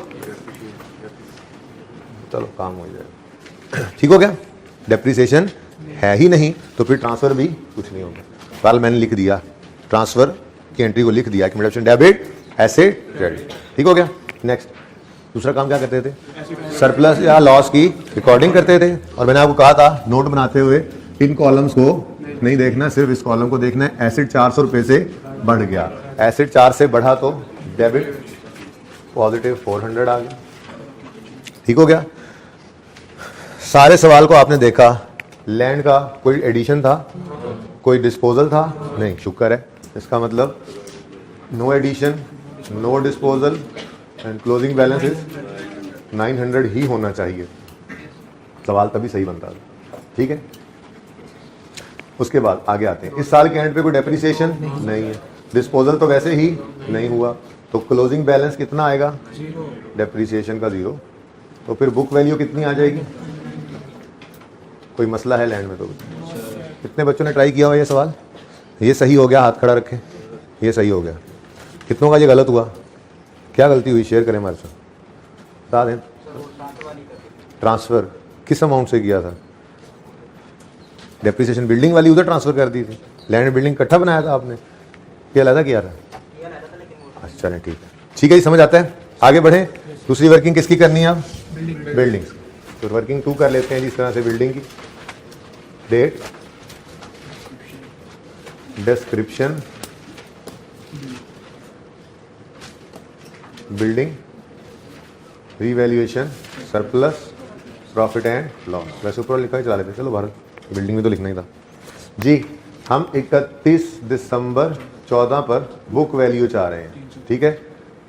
चलो काम हो जाएगा, ठीक हो गया? डेप्रिसिएशन है ही नहीं तो फिर ट्रांसफर भी कुछ नहीं होगा। कल मैंने लिख दिया ट्रांसफर की एंट्री को लिख दिया कि डेबिट एसेट क्रेडिट, ठीक हो गया? नेक्स्ट दूसरा काम क्या करते थे? सरप्लस या लॉस की रिकॉर्डिंग करते थे। और मैंने आपको कहा था नोट बनाते हुए इन कॉलम्स को नहीं देखना, सिर्फ इस कॉलम को देखना है। एसेट 400 रुपए से बढ़ गया, एसेट 4 से बढ़ा तो डेबिट पॉजिटिव 400 आ गया, ठीक हो गया? सारे सवाल को आपने देखा, लैंड का कोई एडिशन था, कोई डिस्पोजल था नहीं, शुक्र है। इसका मतलब no addition, no disposal and closing balance is 900 ही होना चाहिए, सवाल तभी सही बनता है, ठीक है? उसके बाद आगे आते हैं, इस साल के एंड पे कोई डेप्रिसिएशन नहीं है, डिस्पोजल तो वैसे ही नहीं हुआ, तो क्लोजिंग बैलेंस कितना आएगा? डेप्रिसिएशन का 0। तो फिर बुक वैल्यू कितनी आ जाएगी? कोई मसला है लैंड में? तो कितने बच्चों ने ट्राई किया हुआ ये सवाल? ये सही हो गया, हाथ खड़ा रखें, ये सही हो गया। कितनों का ये गलत हुआ? क्या गलती हुई? शेयर करें हमारे साथ, बता दें। ट्रांसफर किस अमाउंट से किया था? डेप्रिसिएशन बिल्डिंग वाली उधर ट्रांसफर कर दी थी, लैंड बिल्डिंग इकट्ठा बनाया था आपने, ये अलग किया था? अच्छा चलें, ठीक है, ठीक है जी, समझ आता है। आगे बढ़ें, दूसरी वर्किंग किसकी करनी है अब? बिल्डिंग। तो वर्किंग 2 कर लेते हैं जिस तरह से बिल्डिंग की। Date, description, building, revaluation, surplus, profit and loss. वैसे ऊपर लिखा ही चला लेते, चलो भारत, बिल्डिंग में तो लिखना ही था जी। हम 31 दिसंबर 14 पर बुक वैल्यू चाह रहे हैं, ठीक है?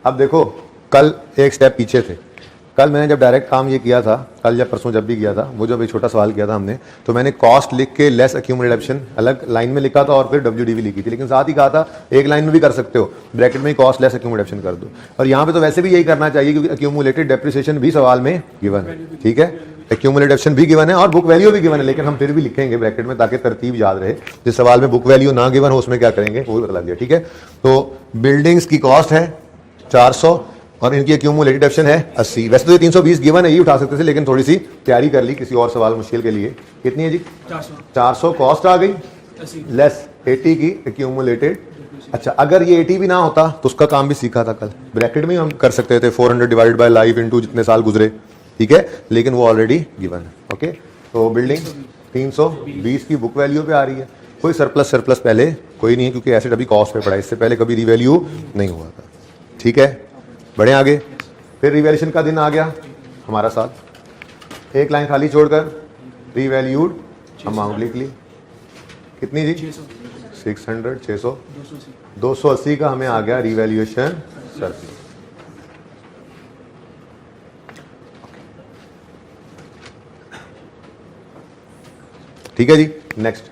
अब देखो, कल एक स्टेप पीछे थे। कल मैंने जब डायरेक्ट काम ये किया था, कल या परसों जब भी किया था, वो जब एक छोटा सवाल किया था हमने, तो मैंने कॉस्ट लिख के लेस एक्यूमुलेटेड डिडक्शन अलग लाइन में लिखा था और फिर WDV लिखी थी, लेकिन साथ ही कहा था एक लाइन में भी कर सकते हो, ब्रैकेट में कॉस्ट लेस एक्यूमुलेटेड डिडक्शन कर दो। और यहाँ पे तो वैसे भी यही करना चाहिए क्योंकि एक्यूमुलेटेड डेप्रिसिएशन भी सवाल में गिवन है, ठीक है? एक्यूमुलेटेड डिडक्शन भी गिवन है और बुक वैल्यू भी गिवन है, लेकिन हम फिर भी लिखेंगे ब्रैकेट में ताकि तरतीब याद रहे। जिस सवाल में बुक वैल्यू ना गिवन हो उसमें क्या करेंगे वो भी बता दिया, ठीक है? तो बिल्डिंग्स की कॉस्ट है 400 और इनकी एक्यूमुलेटेड डिडक्शन है 80। वैसे तो ये 320 गिवन है, ये उठा सकते थे, लेकिन थोड़ी सी तैयारी कर ली किसी और सवाल मुश्किल के लिए। कितनी है जी? 400 कॉस्ट आ गई, लेस 80 की एक्यूमुलेटेड। अच्छा, अगर ये 80 भी ना होता तो उसका काम भी सीखा था कल, ब्रैकेट में हम कर सकते थे 400 डिवाइडेड बाय लाइफ इनटू जितने साल गुजरे, ठीक है? लेकिन वो ऑलरेडी गिवन है, ओके? तो बिल्डिंग 320 की बुक वैल्यू पे आ रही है, कोई सरप्लस पहले कोई नहीं है क्योंकि एसेट अभी कॉस्ट पे पड़ा है, इससे पहले कभी रीवैल्यू नहीं हुआ था, ठीक है? बढ़े आगे। फिर रिवैल्यूएशन का दिन आ गया हमारा साथ, एक लाइन खाली छोड़कर रीवैल्यूड अमाउंट लिख ली। कितनी जी? 600, 600, 280 का हमें आ गया रिवैल्यूएशन सरप्लस। ठीक है जी। नेक्स्ट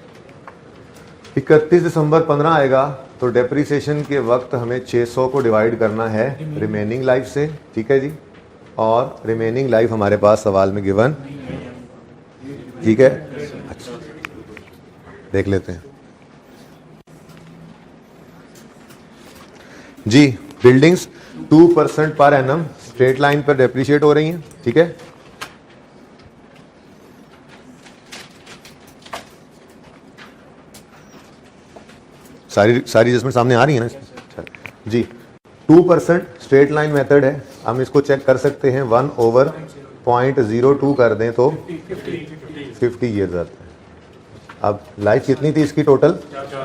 31 दिसंबर 15 आएगा तो डेप्रिसिएशन के वक्त हमें 600 को डिवाइड करना है रिमेनिंग लाइफ से, ठीक है जी। और रिमेनिंग लाइफ हमारे पास सवाल में गिवन, ठीक है। अच्छा देख लेते हैं। जी बिल्डिंग्स 2% पर एनम स्ट्रेट लाइन पर डेप्रिशिएट हो रही हैं, ठीक है। सारी एडजस्टमेंट सामने आ रही है ना जी। 2% स्ट्रेट लाइन मेथड है, हम इसको चेक कर सकते हैं 1/0.02 कर दें तो 50 ईयर्स आता है। अब लाइफ कितनी थी इसकी टोटल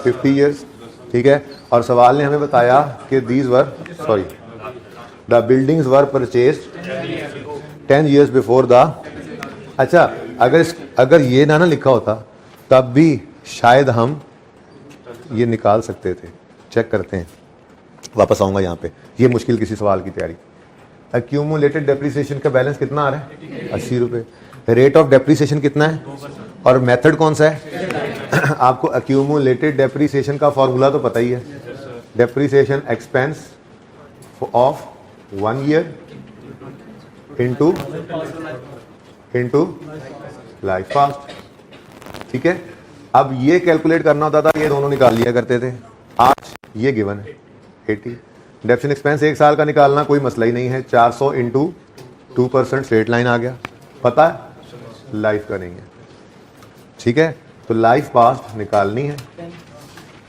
50 ईयर्स, ठीक है। और सवाल ने हमें बताया कि the buildings were purchased 10 years before the. अच्छा, अगर ये ना लिखा होता तब भी शायद हम ये निकाल सकते थे। चेक करते हैं, वापस आऊंगा यहाँ पे। ये मुश्किल किसी सवाल की तैयारी। एक्यूमुलेटेड डेप्रिसिएशन का बैलेंस कितना आ रहा है 80 रुपये। रेट ऑफ डेप्रिसिएशन कितना है और मेथड कौन सा है आपको एक्यूमुलेटेड डेप्रिसिएशन का फॉर्मूला तो पता ही है। Depreciation expense of 1 year into life fast, ठीक है। अब ये कैलकुलेट करना होता था, ये दोनों निकाल लिया करते थे। आज ये गिवन है 80। डेप्रिसिएशन एक्सपेंस 1 साल का निकालना कोई मसला ही नहीं है। 400 इंटू 2% स्ट्रेट लाइन आ गया, पता है लाइफ का नहीं है, ठीक है। तो लाइफ पास्ट निकालनी है।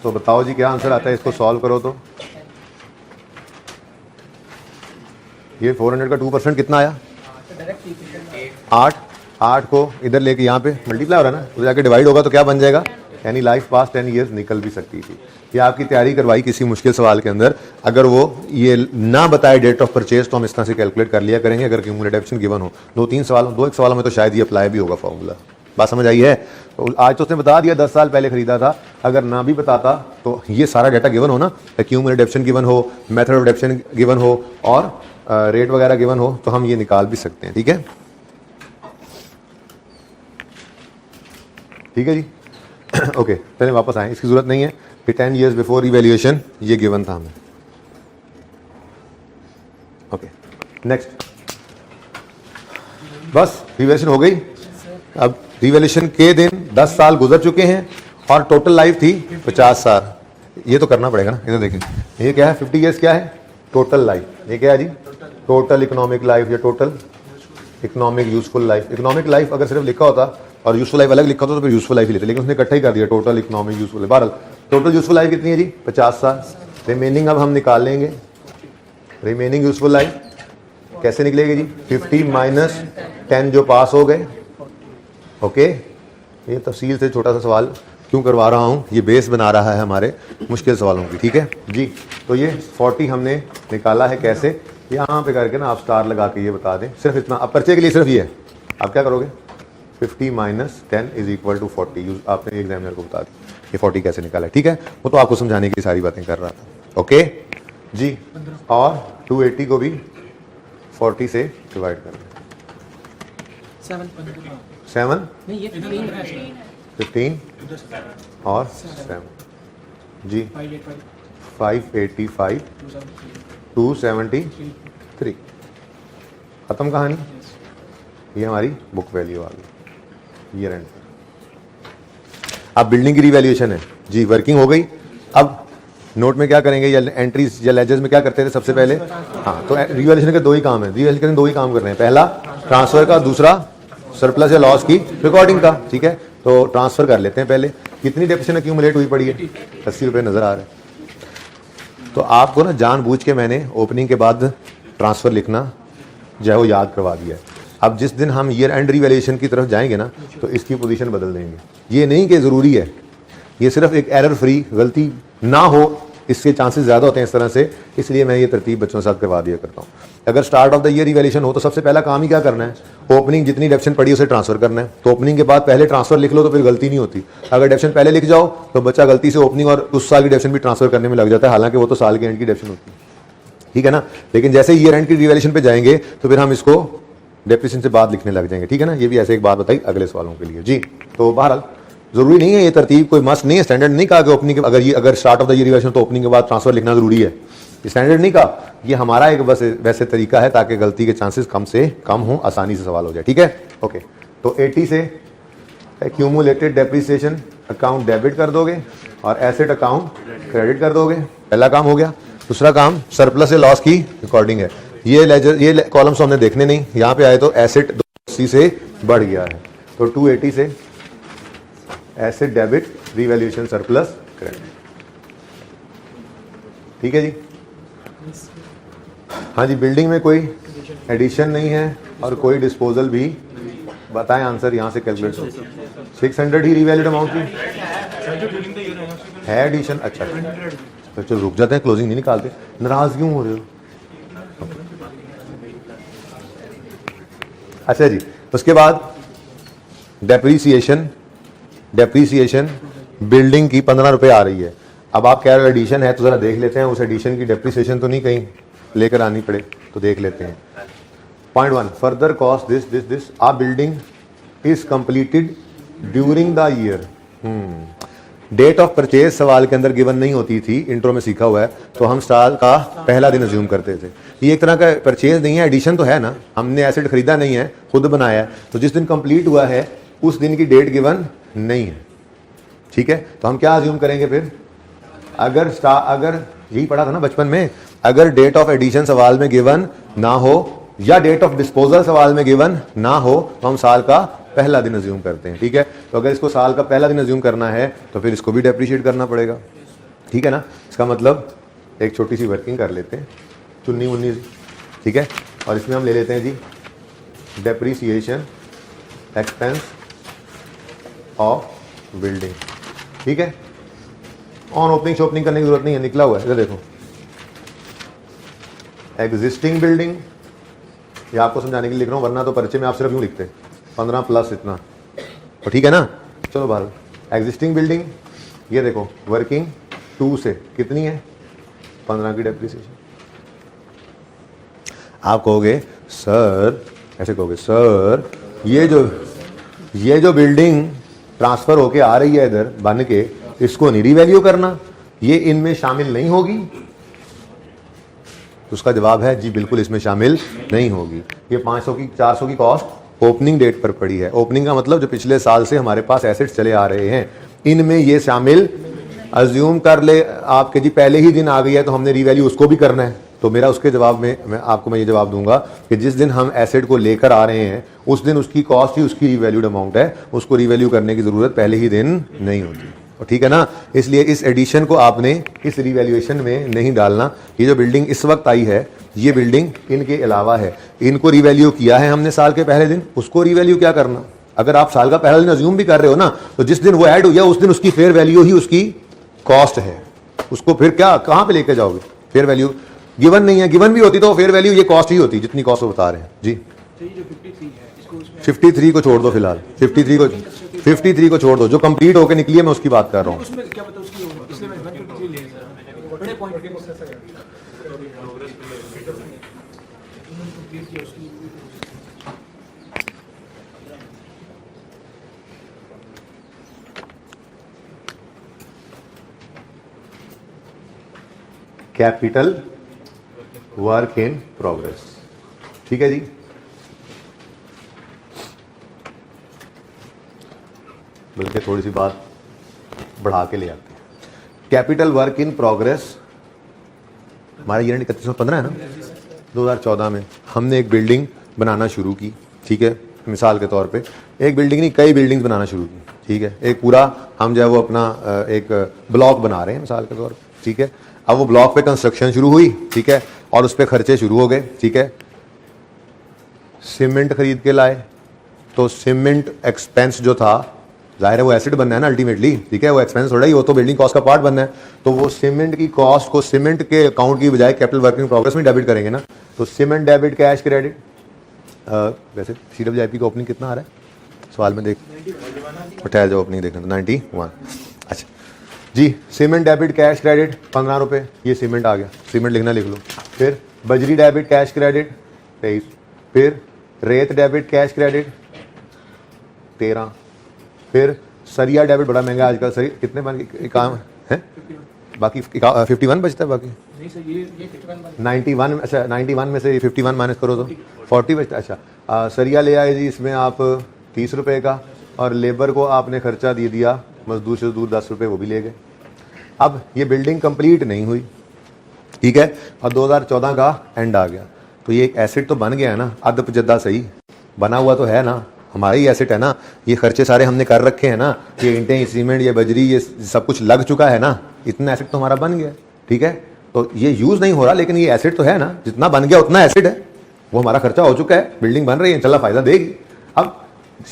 तो बताओ जी क्या आंसर आता है, इसको सॉल्व करो तो। ये 400 का 2% कितना आया 8 को इधर लेके यहाँ पे मल्टीप्लाई हो रहा है ना, तो जाके डिवाइड होगा तो क्या बन जाएगा, यानी लाइफ पास्ट 10 ईयर्स निकल भी सकती थी। ये आपकी तैयारी करवाई किसी मुश्किल सवाल के अंदर, अगर वो ये ना बताए डेट ऑफ परचेज तो हम इस तरह से कैलकुलेट कर लिया करेंगे अगर क्यूमुलेटिव डेप्रिसिएशन गिवन हो। 2-3 सवालों 2-1 सवालों में तो शायद ये अप्लाई भी होगा फॉर्मूला। बात समझ आई है। तो आज तो उसने बता दिया 10 साल पहले खरीदा था, अगर ना भी बताता तो ये सारा डेटा गिवन हो ना, क्यूमुलेटिव डेप्रिसिएशन गिवन हो, मेथड ऑफ डेप्रिसिएशन गिवन हो और रेट वगैरह गिवन हो तो हम ये निकाल भी सकते हैं, ठीक है। ठीक है जी ओके पहले वापस आए, इसकी जरूरत नहीं है कि 10 ईयर्स बिफोर इवैल्यूएशन ये गिवन था हमें। ओके नेक्स्ट, बस रिवैल्यूएशन हो गई। अब रिवैल्यूएशन के दिन 10 साल गुजर चुके हैं और टोटल लाइफ थी 50 साल। ये तो करना पड़ेगा ना, इधर देखें ये क्या है 50 ईयर्स क्या है टोटल लाइफ। ये क्या है जी टोटल इकोनॉमिक लाइफ या total economic useful life. Economic life अगर सिर्फ लिखा होता और यूजफुल लाइफ अलग लिखा होता तो फिर यूजफुल लाइफ ही लेते, लेकिन उसने इकट्ठा ही कर दिया टोटल इकोनॉमिक यूजफुल लाइफ। बहरहाल टोटल यूजफुल लाइफ कितनी है जी 50 साल। रिमेनिंग अब हम निकाल लेंगे। रिमेनिंग यूजफुल लाइफ कैसे निकलेगी जी 50 माइनस 10 जो पास हो गए। ओके ये तफसील से छोटा सा सवाल क्यों करवा रहा हूँ, ये बेस बना रहा है हमारे मुश्किल सवालों की, ठीक है जी। तो ये 40 हमने निकाला है कैसे, यहाँ पे करके ना आप स्टार लगा के ये बता दें, सिर्फ इतना। अब पर्चे के लिए सिर्फ ये है, आप क्या करोगे 50 माइनस 10 इज इक्वल टू 40। आपने एग्जामिनर को बता दी ये 40 कैसे निकाला है, ठीक है। वो तो आपको समझाने की सारी बातें कर रहा था। ओके जी, और 280 को भी 40 से डिवाइड कर दें। 7 15 और 7 जी 585 273 खत्म कहानी। ये हमारी बुक वैल्यू आ गई ईयर एंड पर। अब बिल्डिंग की रिवैल्यूएशन है जी, वर्किंग हो गई। अब नोट में क्या करेंगे या एंट्रीज या लेजर्स में क्या करते थे सबसे पहले, हाँ तो रिवैल्यूएशन के 2 ही काम है। रिवैल्यूएशन के 2 ही काम कर रहे हैं, पहला ट्रांसफर का, दूसरा सरप्लस या लॉस की रिकॉर्डिंग का, ठीक है। तो ट्रांसफर कर लेते हैं पहले। कितनी डेप्रिसिएशन एक्यूमुलेट हुई पड़ी है 80 रुपये नजर आ रहे हैं। तो आपको ना जानबूझ के मैंने ओपनिंग के बाद ट्रांसफर लिखना जो है वो याद करवा दिया है। अब जिस दिन हम ईयर एंड रिवैल्यूएशन की तरफ जाएंगे ना तो इसकी पोजीशन बदल देंगे। ये नहीं कि ज़रूरी है, ये सिर्फ एक एरर फ्री, गलती ना हो इसके चांसेस ज़्यादा होते हैं इस तरह से, इसलिए मैं ये तरतीब बच्चों के साथ करवा दिया करता हूँ। अगर start of the year revaluation हो तो सबसे पहला काम ही क्या करना है, ओपनिंग जितनी डेप्रिसिएशन पड़ी उसे ट्रांसफर करना है। तो ओपनिंग के बाद पहले ट्रांसफर लिख लो तो फिर गलती नहीं होती। अगर डेप्रिसिएशन पहले लिख जाओ तो बच्चा गलती से ओपनिंग और उस साल की डेप्रिसिएशन भी ट्रांसफर करने में लग जाता है, हालांकि वो तो साल के एंड की डेप्रिसिएशन होती है, ठीक है ना। लेकिन जैसे ईयर एंड की रिवैल्यूएशन पे जाएंगे तो फिर हम इसको डेप्रिसिएशन से बाद लिखने लग जाएंगे, ठीक है ना। ये भी ऐसे एक बात बताई अगले सवालों के लिए जी। तो बहरहाल जरूरी नहीं है ये तरतीब, कोई मस्ट नहीं है, स्टैंडर्ड नहीं कहा कि ओपनिंग अगर start of the year revaluation तो ओपनिंग के बाद ट्रांसफर लिखना जरूरी है, स्टैंडर्ड नहीं कहा। ये हमारा एक बस वैसे तरीका है ताकि गलती के चांसेस कम से कम हो, आसानी से सवाल हो जाए, ठीक है। ओके तो 80 से एक्यूमुलेटेड डेप्रिसिएशन अकाउंट डेबिट कर दोगे और एसेट अकाउंट क्रेडिट कर दोगे, पहला काम हो गया। दूसरा काम सरप्लस या लॉस की रिकॉर्डिंग है। ये लेजर, ये कॉलम्स हमने देखने नहीं, यहाँ पे आए तो एसेट 280 से बढ़ गया है, तो 280 से asset debit revaluation surplus credit. ठीक है जी। हाँ जी, बिल्डिंग में कोई एडिशन नहीं है और कोई डिस्पोजल भी, बताएं आंसर यहाँ से कैलकुलेट। 600 ही रिवैल्यूड अमाउंट की है एडिशन। अच्छा तो चलो रुक जाते हैं, क्लोजिंग नहीं निकालते, नाराज क्यों हो रहे हो? अच्छा जी, उसके बाद डेप्रीसिएशन, डेप्रीसिएशन बिल्डिंग की 15 रुपए आ रही है। अब आप कह रहे हो एडिशन है, तो जरा देख लेते हैं उस एडिशन की डेप्रीसिएशन तो नहीं कहीं लेकर आनी पड़े, तो देख लेते हैं। Point 1, further cost this this this a building is completed during the year. Date of purchase सवाल के अंदर गिवन नहीं होती थी, इंट्रो में सीखा हुआ है, तो हम साल का पहला दिन अज्यूम करते थे। ये एक तरह का परचेज नहीं है, एडिशन तो है ना, हमने एसेट खरीदा नहीं है, खुद बनाया है, तो जिस दिन कंप्लीट हुआ है उस दिन की डेट गिवन नहीं है। ठीक है, तो हम क्या अज्यूम करेंगे फिर? अगर यही पढ़ा था ना बचपन में, अगर डेट ऑफ एडिशन सवाल में गिवन ना हो या डेट ऑफ डिस्पोजल सवाल में गिवन ना हो, तो हम साल का पहला दिन अज्यूम करते हैं। ठीक है, तो अगर इसको साल का पहला दिन अज्यूम करना है तो फिर इसको भी डेप्रीशिएट करना पड़ेगा। ठीक है ना, इसका मतलब एक छोटी सी वर्किंग कर लेते हैं, चुन्नी मुन्नी। ठीक है, और इसमें हम ले लेते हैं जी डेप्रीसिएशन एक्सपेंस ऑफ बिल्डिंग। ठीक है, ऑन ओपनिंग शोपनिंग करने की जरूरत नहीं है, निकला हुआ है, इधर देखो। एग्जिस्टिंग बिल्डिंग, ये आपको समझाने के लिए लिख रहा हूं, वरना तो परिचय में आप सिर्फ यूं लिखते 15 प्लस इतना, तो ठीक है ना। चलो बाहर, एग्जिस्टिंग बिल्डिंग, ये देखो वर्किंग 2 से कितनी है 15 की डेप्रिसिएशन। आप कहोगे सर, ऐसे कहोगे सर ये जो बिल्डिंग ट्रांसफर होके आ रही है इधर बन के, इसको नहीं रिवैल्यू करना, ये इनमें शामिल नहीं होगी? तो उसका जवाब है जी बिल्कुल इसमें शामिल नहीं होगी। ये 500 की 400 की कॉस्ट ओपनिंग डेट पर पड़ी है। ओपनिंग का मतलब जो पिछले साल से हमारे पास एसेट्स चले आ रहे हैं, इनमें ये शामिल अज्यूम कर ले आपके जी, पहले ही दिन आ गई है तो हमने रिवैल्यू उसको भी करना है। तो मेरा उसके जवाब में मैं ये जवाब दूंगा कि जिस दिन हम एसेट को लेकर आ रहे हैं उस दिन उसकी कॉस्ट ही उसकी रिवैल्यूड अमाउंट है, उसको रिवैल्यू करने की जरूरत पहले ही दिन नहीं होती। ठीक है ना, इसलिए इस एडिशन को आपने इस रिवैल्यूएशन में नहीं डालना। ये जो बिल्डिंग इस वक्त आई है, ये बिल्डिंग इनके अलावा है, इनको रिवैल्यू किया है हमने साल के पहले दिन, उसको रिवैल्यू क्या करना? अगर आप साल का पहला दिन अज्यूम भी कर रहे हो ना, तो जिस दिन वो ऐड हुआ उस दिन उसकी फेयर वैल्यू ही उसकी कॉस्ट है, उसको फिर क्या कहां पे लेके जाओगे? फेयर वैल्यू गिवन नहीं है, गिवन भी होती तो फेयर वैल्यू ये कॉस्ट ही होती जितनी कॉस्ट वो बता रहे हैं जी। 53 को छोड़ दो फिलहाल, 53 को छोड़ दो, जो कंप्लीट होके निकली है मैं उसकी बात कर रहा हूँ। Capital work in progress. ठीक है जी, बल्कि थोड़ी सी बात बढ़ा के ले आते हैं। कैपिटल वर्क इन प्रोग्रेस हमारा ईयर 3115 है ना, 2014 में हमने एक बिल्डिंग बनाना शुरू की। ठीक है, मिसाल के तौर पे एक बिल्डिंग नहीं कई बिल्डिंग्स बनाना शुरू की। ठीक है, एक पूरा हम जो है वो अपना एक ब्लॉक बना रहे हैं मिसाल के तौर पे। ठीक है, अब वो ब्लॉक पे कंस्ट्रक्शन शुरू हुई। ठीक है, और उस पर खर्चे शुरू हो गए। ठीक है, सीमेंट खरीद के लाए, तो सीमेंट एक्सपेंस जो था, जाहिर है वो एसिड बनना है ना अल्टीमेटली। ठीक है, वो एक्सपेंस थोड़ा ही, वो तो बिल्डिंग कॉस्ट का पार्ट बनना है, तो वो सीमेंट की कॉस्ट को सीमेंट के अकाउंट की बजाय कैपिटल वर्क इन प्रोग्रेस में डेबिट करेंगे ना। तो सीमेंट डेबिट कैश क्रेडिट, वैसे CWIP का ओपनिंग कितना आ रहा है सवाल में देख, ठहर जाओ ओपनिंग देखना, 91। अच्छा जी, सीमेंट डेबिट कैश क्रेडिट 15 रुपये, ये सीमेंट आ गया, सीमेंट लिखना लिख लो। फिर बजरी डेबिट कैश क्रेडिट 23, फिर रेत डेबिट कैश क्रेडिट 13, फिर सरिया डेबिट बड़ा महंगा आजकल, सरिया कितने बन गए काम है, बाकी 51 बचता है, बाकी 91। अच्छा 91 में से 51 माइनस करो तो 40 बचता है। अच्छा सरिया ले आए जी, इसमें आप 30 रुपये का, और लेबर को आपने खर्चा दे दिया, मजदूर 10 रुपये वो भी ले गए। अब ये बिल्डिंग कंप्लीट नहीं हुई, ठीक है, और 2014 का एंड आ गया, तो ये एक एसेट तो बन गया है ना, अदप जद्दा सही बना हुआ तो है ना, हमारा ही एसेट है ना, ये खर्चे सारे हमने कर रखे हैं ना, ये ईंटें, ये सीमेंट, ये बजरी, ये सब कुछ लग चुका है ना, इतना एसेट तो हमारा बन गया। ठीक है, तो ये यूज़ नहीं हो रहा लेकिन ये एसेट तो है ना, जितना बन गया उतना एसेट है, वो हमारा खर्चा हो चुका है, बिल्डिंग बन रही है, इंशाल्लाह फ़ायदा देगी। अब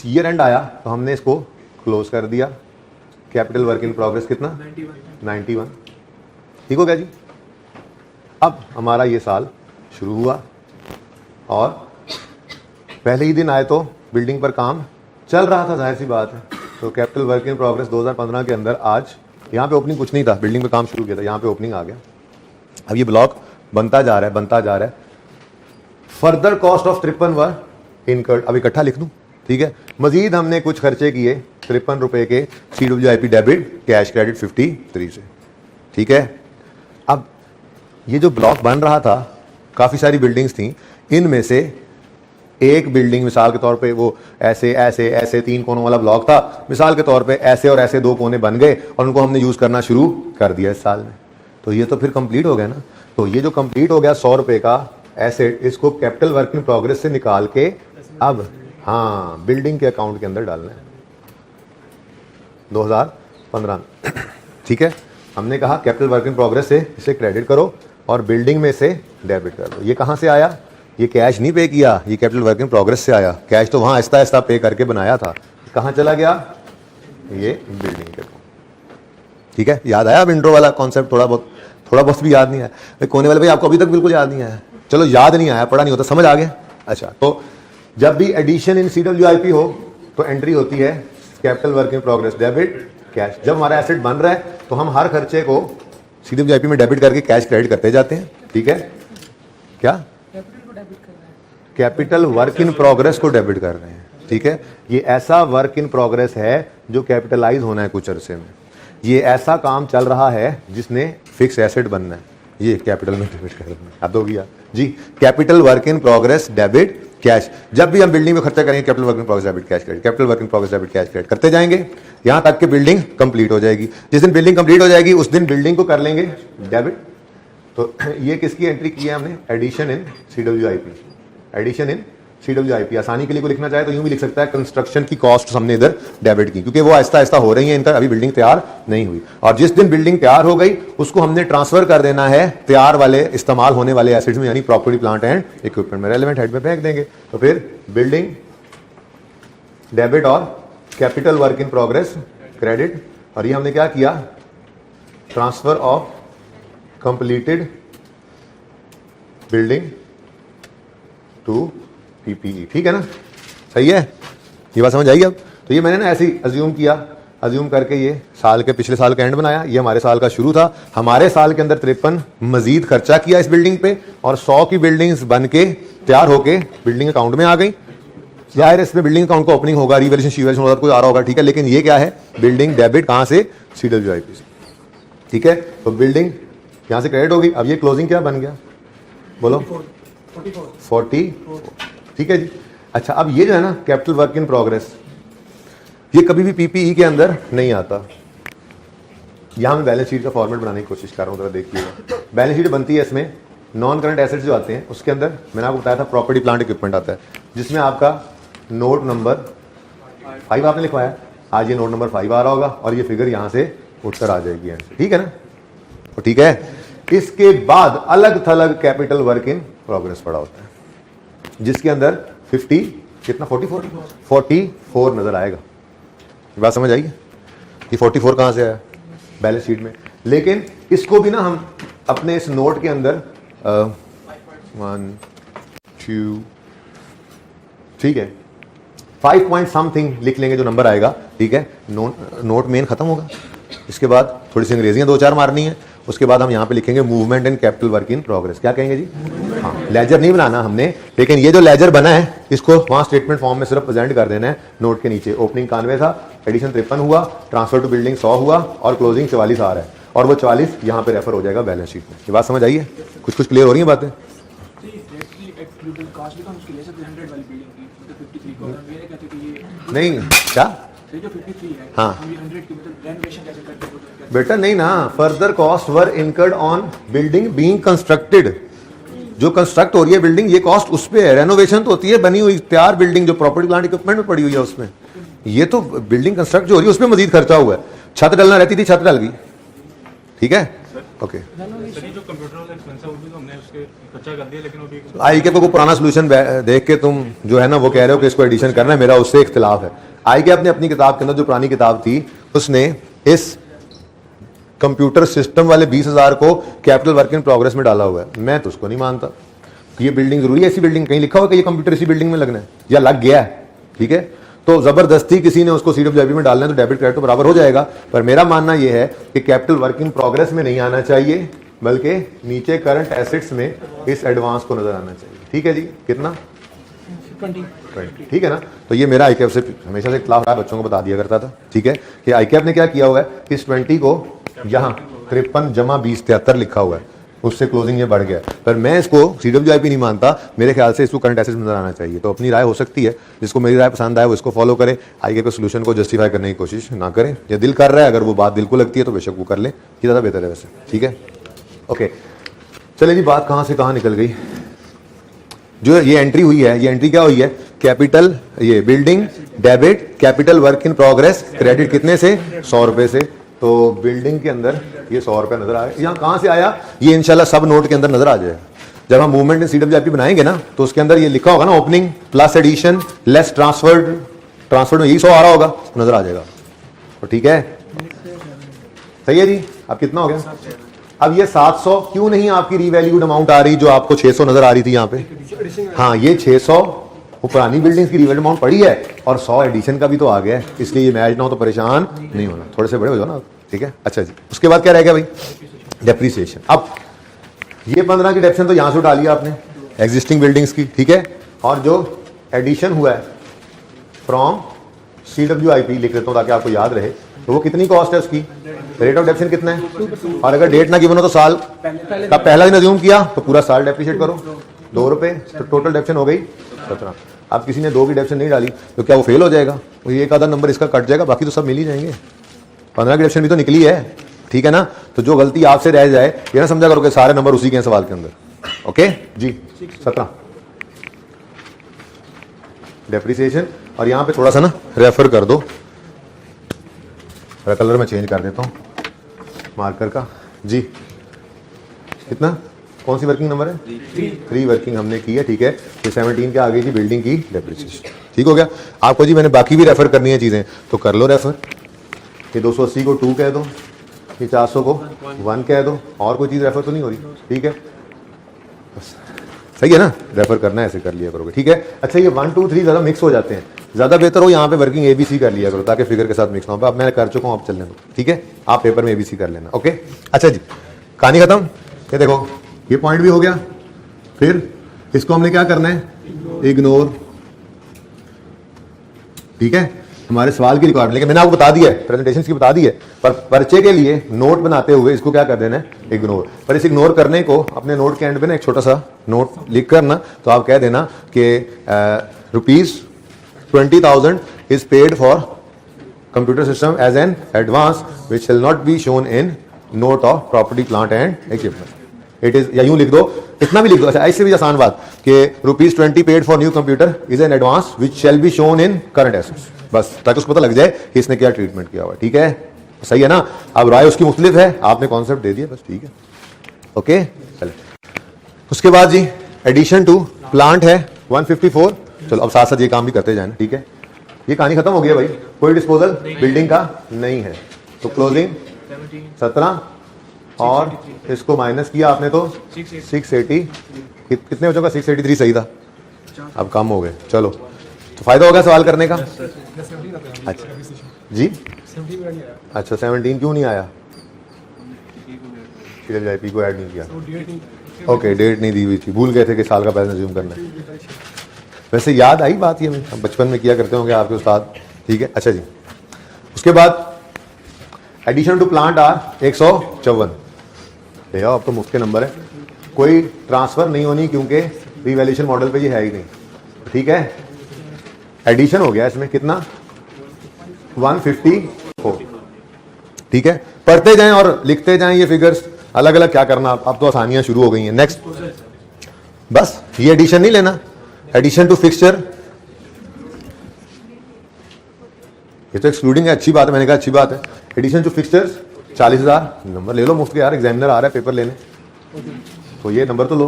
ईयर एंड आया तो हमने इसको क्लोज कर दिया। कैपिटल वर्क इन प्रोग्रेस कितना? 91। ठीक हो गया जी। अब हमारा ये साल शुरू हुआ और पहले ही दिन आए तो बिल्डिंग पर काम चल रहा था, जाहिर सी बात है। तो कैपिटल वर्क इन प्रोग्रेस 2015 के अंदर आज यहाँ पे ओपनिंग कुछ नहीं था, बिल्डिंग पे काम शुरू किया था, यहाँ पे ओपनिंग आ गया। अब ये ब्लॉक बनता जा रहा है, बनता जा रहा है। Further cost of 53 were incurred, अब इकट्ठा लिख दूँ, ठीक है। मजीद हमने कुछ खर्चे किए 53 रुपए के CWIP डेबिट कैश क्रेडिट 53 से, ठीक है। अब ये जो ब्लॉक बन रहा था, काफ़ी सारी बिल्डिंग्स थी, इनमें से एक बिल्डिंग मिसाल के तौर पे वो ऐसे ऐसे ऐसे 3 कोनों वाला ब्लॉक था, मिसाल के तौर पे ऐसे और ऐसे 2 कोने बन गए और उनको हमने यूज़ करना शुरू कर दिया इस साल में, तो ये तो फिर कंप्लीट हो गया ना। तो ये जो कंप्लीट हो गया 100 रुपए का एसेट, इसको कैपिटल वर्क इन प्रोग्रेस से निकाल के अब हाँ बिल्डिंग के अकाउंट के अंदर डालना है 2015। ठीक है, हमने कहा कैपिटल वर्क इन प्रोग्रेस से इसे क्रेडिट करो और बिल्डिंग में से डेबिट कर दो। ये कहाँ से आया? ये कैश नहीं पे किया, ये कैपिटल वर्क इन प्रोग्रेस से आया। कैश तो वहाँ आहिस्ता आहिस्ता पे करके बनाया था, कहाँ चला गया? ये बिल्डिंग के अकाउंट। ठीक है, याद आया अब इंट्रो वाला कॉन्सेप्ट? थोड़ा बहुत भी याद नहीं आया भाई, कोने वाले भाई आपको अभी तक बिल्कुल याद नहीं आया? चलो याद नहीं आया, पढ़ा नहीं होता, समझ आ गया। अच्छा, तो जब भी एडिशन इन CWIP हो तो एंट्री होती है capital work in progress debit cash. जब हमारा एसेट बन रहा है तो हम हर खर्चे को CWIP में डेबिट करके कैश क्रेडिट करते जाते हैं। ठीक है, क्या कैपिटल वर्क इन प्रोग्रेस को डेबिट कर रहे हैं। ठीक है, ये ऐसा वर्क इन प्रोग्रेस है जो कैपिटलाइज होना है कुछ अरसे में। ये ऐसा काम चल रहा है जिसने फिक्स एसेट बनना है, ये कैपिटल में डेबिट कर रहे हैं। याद हो गया जी, capital work in progress debit cash. जब भी हम बिल्डिंग में खर्चा करेंगे capital work in progress debit cash credit, capital work in progress debit cash credit करते जाएंगे यहां तक कि बिल्डिंग कंप्लीट हो जाएगी। जिस दिन बिल्डिंग कंप्लीट हो जाएगी उस दिन बिल्डिंग को कर लेंगे डेबिट। तो ये किसकी एंट्री की है हमने? Addition in CWIP, addition in CWIP। आसानी के लिए को लिखना चाहे तो यूं भी लिख सकता है कंस्ट्रक्शन की कॉस्ट हमने इधर डेबिट की, क्योंकि वो आहिस्ता आहिस्ता हो रही है, इनका अभी बिल्डिंग तैयार नहीं हुई। और जिस दिन बिल्डिंग तैयार हो गई उसको हमने ट्रांसफर कर देना है तैयार वाले इस्तेमाल होने वाले एसेट्स में, यानी प्रॉपर्टी प्लांट एंड इक्विपमेंट में, रेलेवेंट हेड में फेंक देंगे। तो फिर बिल्डिंग डेबिट और capital work in progress credit. और ये हमने क्या किया? Transfer of completed building to PPE। ठीक है ना, सही है, ये बात समझ आई अब? तो ये मैंने ना ऐसे ही अज्यूम किया, अज्यूम करके ये साल के पिछले साल का एंड बनाया। ये हमारे साल का शुरू था, हमारे साल के अंदर 53 मजीद खर्चा किया इस बिल्डिंग पे और 100 की बिल्डिंग्स बन के तैयार होके बिल्डिंग अकाउंट में आ गई। जाहिर है इसमें बिल्डिंग अकाउंट का ओपनिंग होगा, रिवैल्यूएशन शीवैल्यूएशन होगा, कुछ आ रहा होगा। ठीक है, लेकिन ये क्या है? बिल्डिंग डेबिट कहाँ से? CWIP से। ठीक है, तो बिल्डिंग यहाँ से क्रेडिट होगी। अब ये क्लोजिंग क्या बन गया? बोलो 44। ठीक है जी। अच्छा, अब ये जो है ना कैपिटल वर्क इन प्रोग्रेस, ये कभी भी PPE के अंदर नहीं आता। यहां मैं बैलेंस शीट का फॉर्मेट बनाने की कोशिश कर रहा हूं, जरा देखिएगा। बैलेंस शीट बनती है, इसमें नॉन करंट एसेट्स जो आते हैं उसके अंदर मैंने आपको बताया था प्रॉपर्टी प्लांट इक्विपमेंट आता है, जिसमें आपका नोट नंबर 5 आपने लिखवाया। आज ये नोट नंबर 5 आ रहा होगा और ये फिगर यहां से उत्तर आ जाएगी। ठीक है ना, तो ठीक है। इसके बाद अलग थलग कैपिटल वर्क इन प्रोग्रेस पड़ा होता है, जिसके अंदर 50 कितना 44 नजर आएगा। बात समझ आई? ये 44 कहां से आया? बैलेंस शीट में। लेकिन इसको भी ना हम अपने इस नोट के अंदर 1 2 ठीक है 5 पॉइंट समथिंग लिख लेंगे जो नंबर आएगा। ठीक है, नोट मेन खत्म होगा, इसके बाद थोड़ी सी अंग्रेजियां 2-4 मारनी है। उसके बाद हम यहाँ पे लिखेंगे movement and capital work in progress. क्या कहेंगे जी? हाँ, लेजर नहीं बनाना हमने, लेकिन ये जो लेजर बना है इसको वहाँ स्टेटमेंट फॉर्म में सिर्फ प्रेजेंट कर देना है नोट के नीचे। ओपनिंग 91 था, एडिशन 53 हुआ, ट्रांसफर टू बिल्डिंग 100 हुआ और क्लोजिंग 44 आ रहा है, और वो 44 यहाँ पे रेफर हो जाएगा बैलेंस शीट में। ये बात समझ आई है? कुछ क्लियर हो रही है बातें? टोटल कॉस्ट भी हम उसकी ले सकते हैं 100 वाली बिल्डिंग की, मतलब 53 को हम ये कहते हैं कि ये नहीं क्या ये जो 53 है हाँ। हम ये 100 की मतलब रेनोवेशन कैसे करते हैं बेटा, नहीं ना, further cost were incurred on building being constructed. जो कंस्ट्रक्ट हो रही है बिल्डिंग, ये कॉस्ट उस पे है। रेनोवेशन तो होती है बनी हुई तैयार बिल्डिंग जो प्रॉपर्टी प्लांट इक्विपमेंट में पड़ी हुई है उसमें। ये तो बिल्डिंग कंस्ट्रक्ट जो हो रही है उसमें मजीद खर्चा हुआ है। छत डलना रहती थी, छत डल गई, ठीक है, ओके। सर ये जो कंप्यूटर वाला एक्सपेंस है वो भी तो हमने उसके खर्चा कर दिया, लेकिन वो भी आईकैप को पुराना सोल्यूशन देख के तुम जो है ना वो कह रहे हो कि इसको एडिशन करना है, मेरा उससे इख्तिलाफ है। आईकैप ने अपनी किताब के अंदर जो पुरानी किताब थी उसने इस कंप्यूटर सिस्टम वाले 20,000 को कैपिटल वर्क इन प्रोग्रेस में डाला हुआ है। मैं तो उसको नहीं मानता। ये बिल्डिंग जरूरी है, ऐसी बिल्डिंग कहीं लिखा हुआ कि ये कंप्यूटर इसी बिल्डिंग में लगना है या लग गया है, ठीक है, तो जबरदस्ती किसी ने उसको CWIP में डालना है तो डेबिट क्रेडिट तो बराबर हो जाएगा। पर मेरा मानना यह है कि कैपिटल वर्क इन प्रोग्रेस में नहीं आना चाहिए, बल्कि नीचे करंट एसेट्स में इस एडवांस को नजर आना चाहिए, ठीक है जी। कितना 20, ठीक है ना। तो ये मेरा आईकैप से हमेशा से इख्तिलाफ है, बच्चों को बता दिया करता था, ठीक है, कि आईकैप ने क्या किया हुआ है, इस 20 को यहाँ 53 जमा 20 73 लिखा हुआ है, उससे क्लोजिंग ये बढ़ गया। पर मैं इसको CWIP नहीं मानता, मेरे ख्याल से इसको करंट एसेट्स में नजर आना चाहिए। तो अपनी राय हो सकती है, जिसको मेरी राय पसंद आए वो इसको फॉलो करे, आईकैप के सोल्यूशन को जस्टिफाई करने की कोशिश ना करें। या दिल कर रहा है, अगर वो बात दिल को लगती है तो बेशक वो कर ले, ये ज़्यादा बेहतर है वैसे, ठीक है, ओके। चले जी, बात कहाँ से कहाँ निकल गई। जो ये एंट्री हुई है, ये एंट्री क्या हुई है, कैपिटल, ये building debit, capital work in progress credit कितने से, 100 रुपए से। तो बिल्डिंग के अंदर ये 100 रुपया नजर आया। यहाँ कहाँ से आया, ये इंशाल्लाह सब नोट के अंदर नजर आ जाएगा। जब हम मूवमेंट इन CWIP बनाएंगे ना तो उसके अंदर ये लिखा होगा ना, opening plus addition less transferred में यही 100 आ रहा होगा, तो नजर आ जाएगा। तो ठीक है, सही है जी। अब कितना हो गया, अब ये 700 क्यों नहीं आपकी रीवैल्यूड अमाउंट आ रही, जो आपको 600 नजर आ रही थी यहाँ पे। हाँ, ये 600 वो पुरानी बिल्डिंग्स की रीवैल्यूड अमाउंट पड़ी है और 100 एडिशन का भी तो आ गया है, इसलिए ये मैच ना हो तो परेशान नहीं होना, थोड़े से बड़े हो जाओ ना, ठीक है। अच्छा जी, उसके बाद क्या रह गया भाई, डेप्रीसिएशन। अब ये 15 की डेप्शन तो यहां से उठा लिया आपने एग्जिस्टिंग बिल्डिंग्स की, ठीक है, और जो एडिशन हुआ है फ्रॉम CWIP लिख लेता हूं ताकि आपको याद रहे, तो वो कितनी कॉस्ट है उसकी, रेट ऑफ डेप्शन कितना है, और अगर डेट ना गिवन हो तो साल का पहला दिन अज्यूम किया तो पूरा साल डेप्रिशिएट करो, 2 रुपए, तो टोटल डेप्शन हो गई 17। अब किसी ने 2 की डेप्शन नहीं डाली तो क्या वो फेल हो जाएगा, तो ये एक आधा नंबर इसका कट जाएगा, बाकी तो सब मिल ही जाएंगे। 15 की डेप्शन भी तो निकली है, ठीक है ना। तो जो गलती आपसे रह जाए ये ना समझा करो कि सारे नंबर उसी के हैं सवाल के अंदर, ओके जी। 17 डेप्रिसिएशन, और यहां पे थोड़ा सा ना रेफर कर दो, कलर में चेंज कर देता हूं मार्कर का जी। कितना, कौन सी वर्किंग नंबर है, 3 वर्किंग हमने की है, ठीक है। ये 17 के आगे जी बिल्डिंग की डेप्रिसिएशन, ठीक हो गया। आपको जी मैंने बाकी भी रेफर करनी है चीजें तो कर लो रेफर। ये 280 को 2 कह दो, ये 400 को 1 कह दो, और कोई चीज़ रेफर तो नहीं हो रही, ठीक है, बस सही है ना, रेफर करना है ऐसे कर लिया करोगे, ठीक है। अच्छा, ये 1 2 3 ज़्यादा मिक्स हो जाते हैं, ज़्यादा बेहतर हो यहाँ पे वर्किंग ABC कर लिया करो ताकि फिगर के साथ मिक्स ना हो। अब मैं कर चुका हूँ, आप चलने दो, ठीक है, आप पेपर में ABC कर लेना, ओके। अच्छा जी, कहानी खत्म। ये देखो, ये पॉइंट भी हो गया, फिर इसको हमने क्या करना है, इग्नोर, ठीक है, हमारे सवाल की रिक्वायरमेंट। लेकिन मैंने आपको बता दिया है, प्रेजेंटेशन की बता दी है, पर पर्चे के लिए नोट बनाते हुए इसको क्या कर देना है, इग्नोर। पर इस इग्नोर करने को अपने नोट के एंड पे ना एक छोटा सा नोट लिख करना, तो आप कह देना कि ₹20,000 is paid for computer system as an advance which will not be shown in note of property plant and equipment. It is, या यूं लिख दो, इतना भी लिख दो, अच्छा ऐसे भी आसान बात कि ₹20 paid for new computer is an advance which shall be shown in current assets, बस, ताकि उसको पता लग जाए कि इसने क्या ट्रीटमेंट किया हुआ, ठीक है, सही है ना। अब राय उसकी मुख्तलिफ है, आपने कॉन्सेप्ट दे दिया, बस ठीक है, ओके। चले उसके बाद जी एडिशन टू प्लांट है 154। चलो अब साथ साथ ये काम भी करते जाए, ठीक है। ये कहानी खत्म हो गई है भाई, कोई डिस्पोजल बिल्डिंग का नहीं है, तो क्लोजिंग 17 और इसको माइनस किया आपने तो 680, कितने बच्चों का 683 सही था, अब कम हो गए। चलो, तो फायदा हो गया सवाल करने का। अच्छा जी, अच्छा 17 क्यों नहीं आया, CWIP को ऐड नहीं किया, ओके, डेट नहीं दी हुई थी, भूल गए थे कि साल का बैलेंस रिज्यूम करना है। वैसे याद आई बात, ये हम बचपन में किया करते होंगे आपके उस्ताद, ठीक है। अच्छा जी, उसके बाद एडिशन टू प्लांट आर 154, ले आओ, अब तो मुफ्त के नंबर है, कोई ट्रांसफर नहीं होनी क्योंकि रीवैल्यूएशन मॉडल पे ये है ही नहीं, ठीक है। एडिशन हो गया इसमें कितना 154, ठीक है। पढ़ते जाएं और लिखते जाएं ये फिगर्स अलग अलग, क्या करना अब तो आसानियां शुरू हो गई हैं। नेक्स्ट, बस ये एडिशन नहीं लेना, एडिशन टू फिक्सचर ये तो एक्सक्लूडिंग है, अच्छी बात है, मैंने कहा अच्छी बात है। एडिशन टू फिक्सचर्स 40,000 नंबर ले लो मुफ्त के यार, एग्जामिनर आ रहा है पेपर लेने, तो ये नंबर तो लो,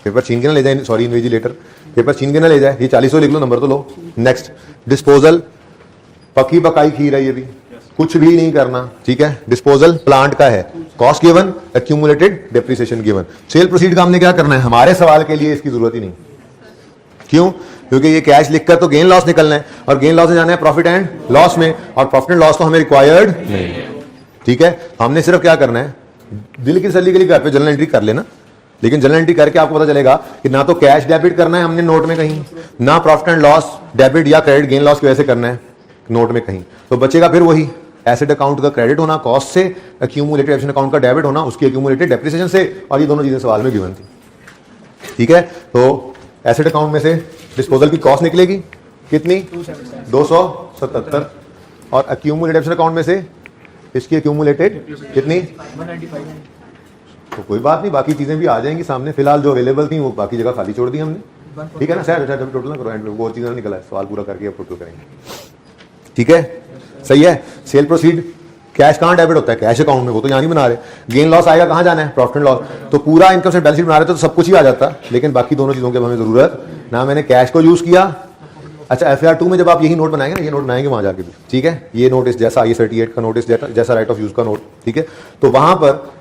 पेपर छीन के ना ले जाए, सॉरी इन्विजिलेटर पेपर छीन के ना ले जाए, ये 40 लिख लो, नंबर तो लो। नेक्स्ट, डिस्पोजल पकी पकाई खीर है, ये भी कुछ भी नहीं करना, ठीक है। डिस्पोजल प्लांट का है, cost given, accumulated depreciation given. Cell proceed का हमने क्या करना है, हमारे सवाल के लिए इसकी जरूरत ही नहीं, क्यों? क्योंकि ये कैश लिखकर तो गेन लॉस निकलना है, और गेन लॉस में जाना है प्रॉफिट एंड लॉस में, और प्रॉफिट एंड लॉस तो हमें रिक्वायर्ड नहीं, ठीक है। हमने सिर्फ क्या करना है, दिल की तसल्ली के लिए घर पे जर्नल एंट्री कर लेना, लेकिन जर्नल एंट्री करके आपको पता चलेगा कि ना तो कैश डेबिट करना है हमने नोट में कहीं, ना प्रॉफिट एंड लॉस डेबिट या क्रेडिट गेन लॉस की वजह से करना है नोट में कहीं, तो बचेगा फिर वही एसेट अकाउंट का क्रेडिट होना कॉस्ट से, एक्यूमुलेटेड एफिशिएंट अकाउंट का डेबिट होना उसकी एक्यूमुलेटेड डेप्रिसिएशन से, और ये दोनों चीजें सवाल में गिवन थी, ठीक है। तो एसेट अकाउंट में से डिस्पोजल की कॉस्ट निकलेगी कितनी 277, और एक्यूमुलेटेड एफिशिएंट अकाउंट में से इसकी एक्यूमुलेटेड कितनी 195। तो कोई बात नहीं, बाकी चीजें भी आ जाएंगी सामने, फिलहाल जो अवेलेबल थी वो बाकी जगह खाली छोड़ दी हमने, ठीक है ना सर। अच्छा टोटल ना करो, एंड वो चीजें ना निकला है, सवाल पूरा करके अब टोटल करेंगे, ठीक है, सही है। सेल प्रोसीड कैश कहाँ डेबिट होता है, कैश अकाउंट में, वो तो यहाँ नहीं बना रहे। गेन लॉस आएगा कहाँ जाना है, प्रॉफिट एंड लॉस, तो पूरा इनकम से बैलेंस शीट बना रहे थे तो सब कुछ ही आ जाता, लेकिन बाकी दोनों चीजों की हमें जरूरत ना, मैंने कैश को यूज किया। अच्छा FAR 2 में जब आप यही नोट बनाएंगे ना, ये नोट बनाएंगे वहां जाके भी, ठीक है, ये नोटिस जैसा IAS 38 का नोटिस जैसा राइट ऑफ यूज का नोट, ठीक है, तो वहां पर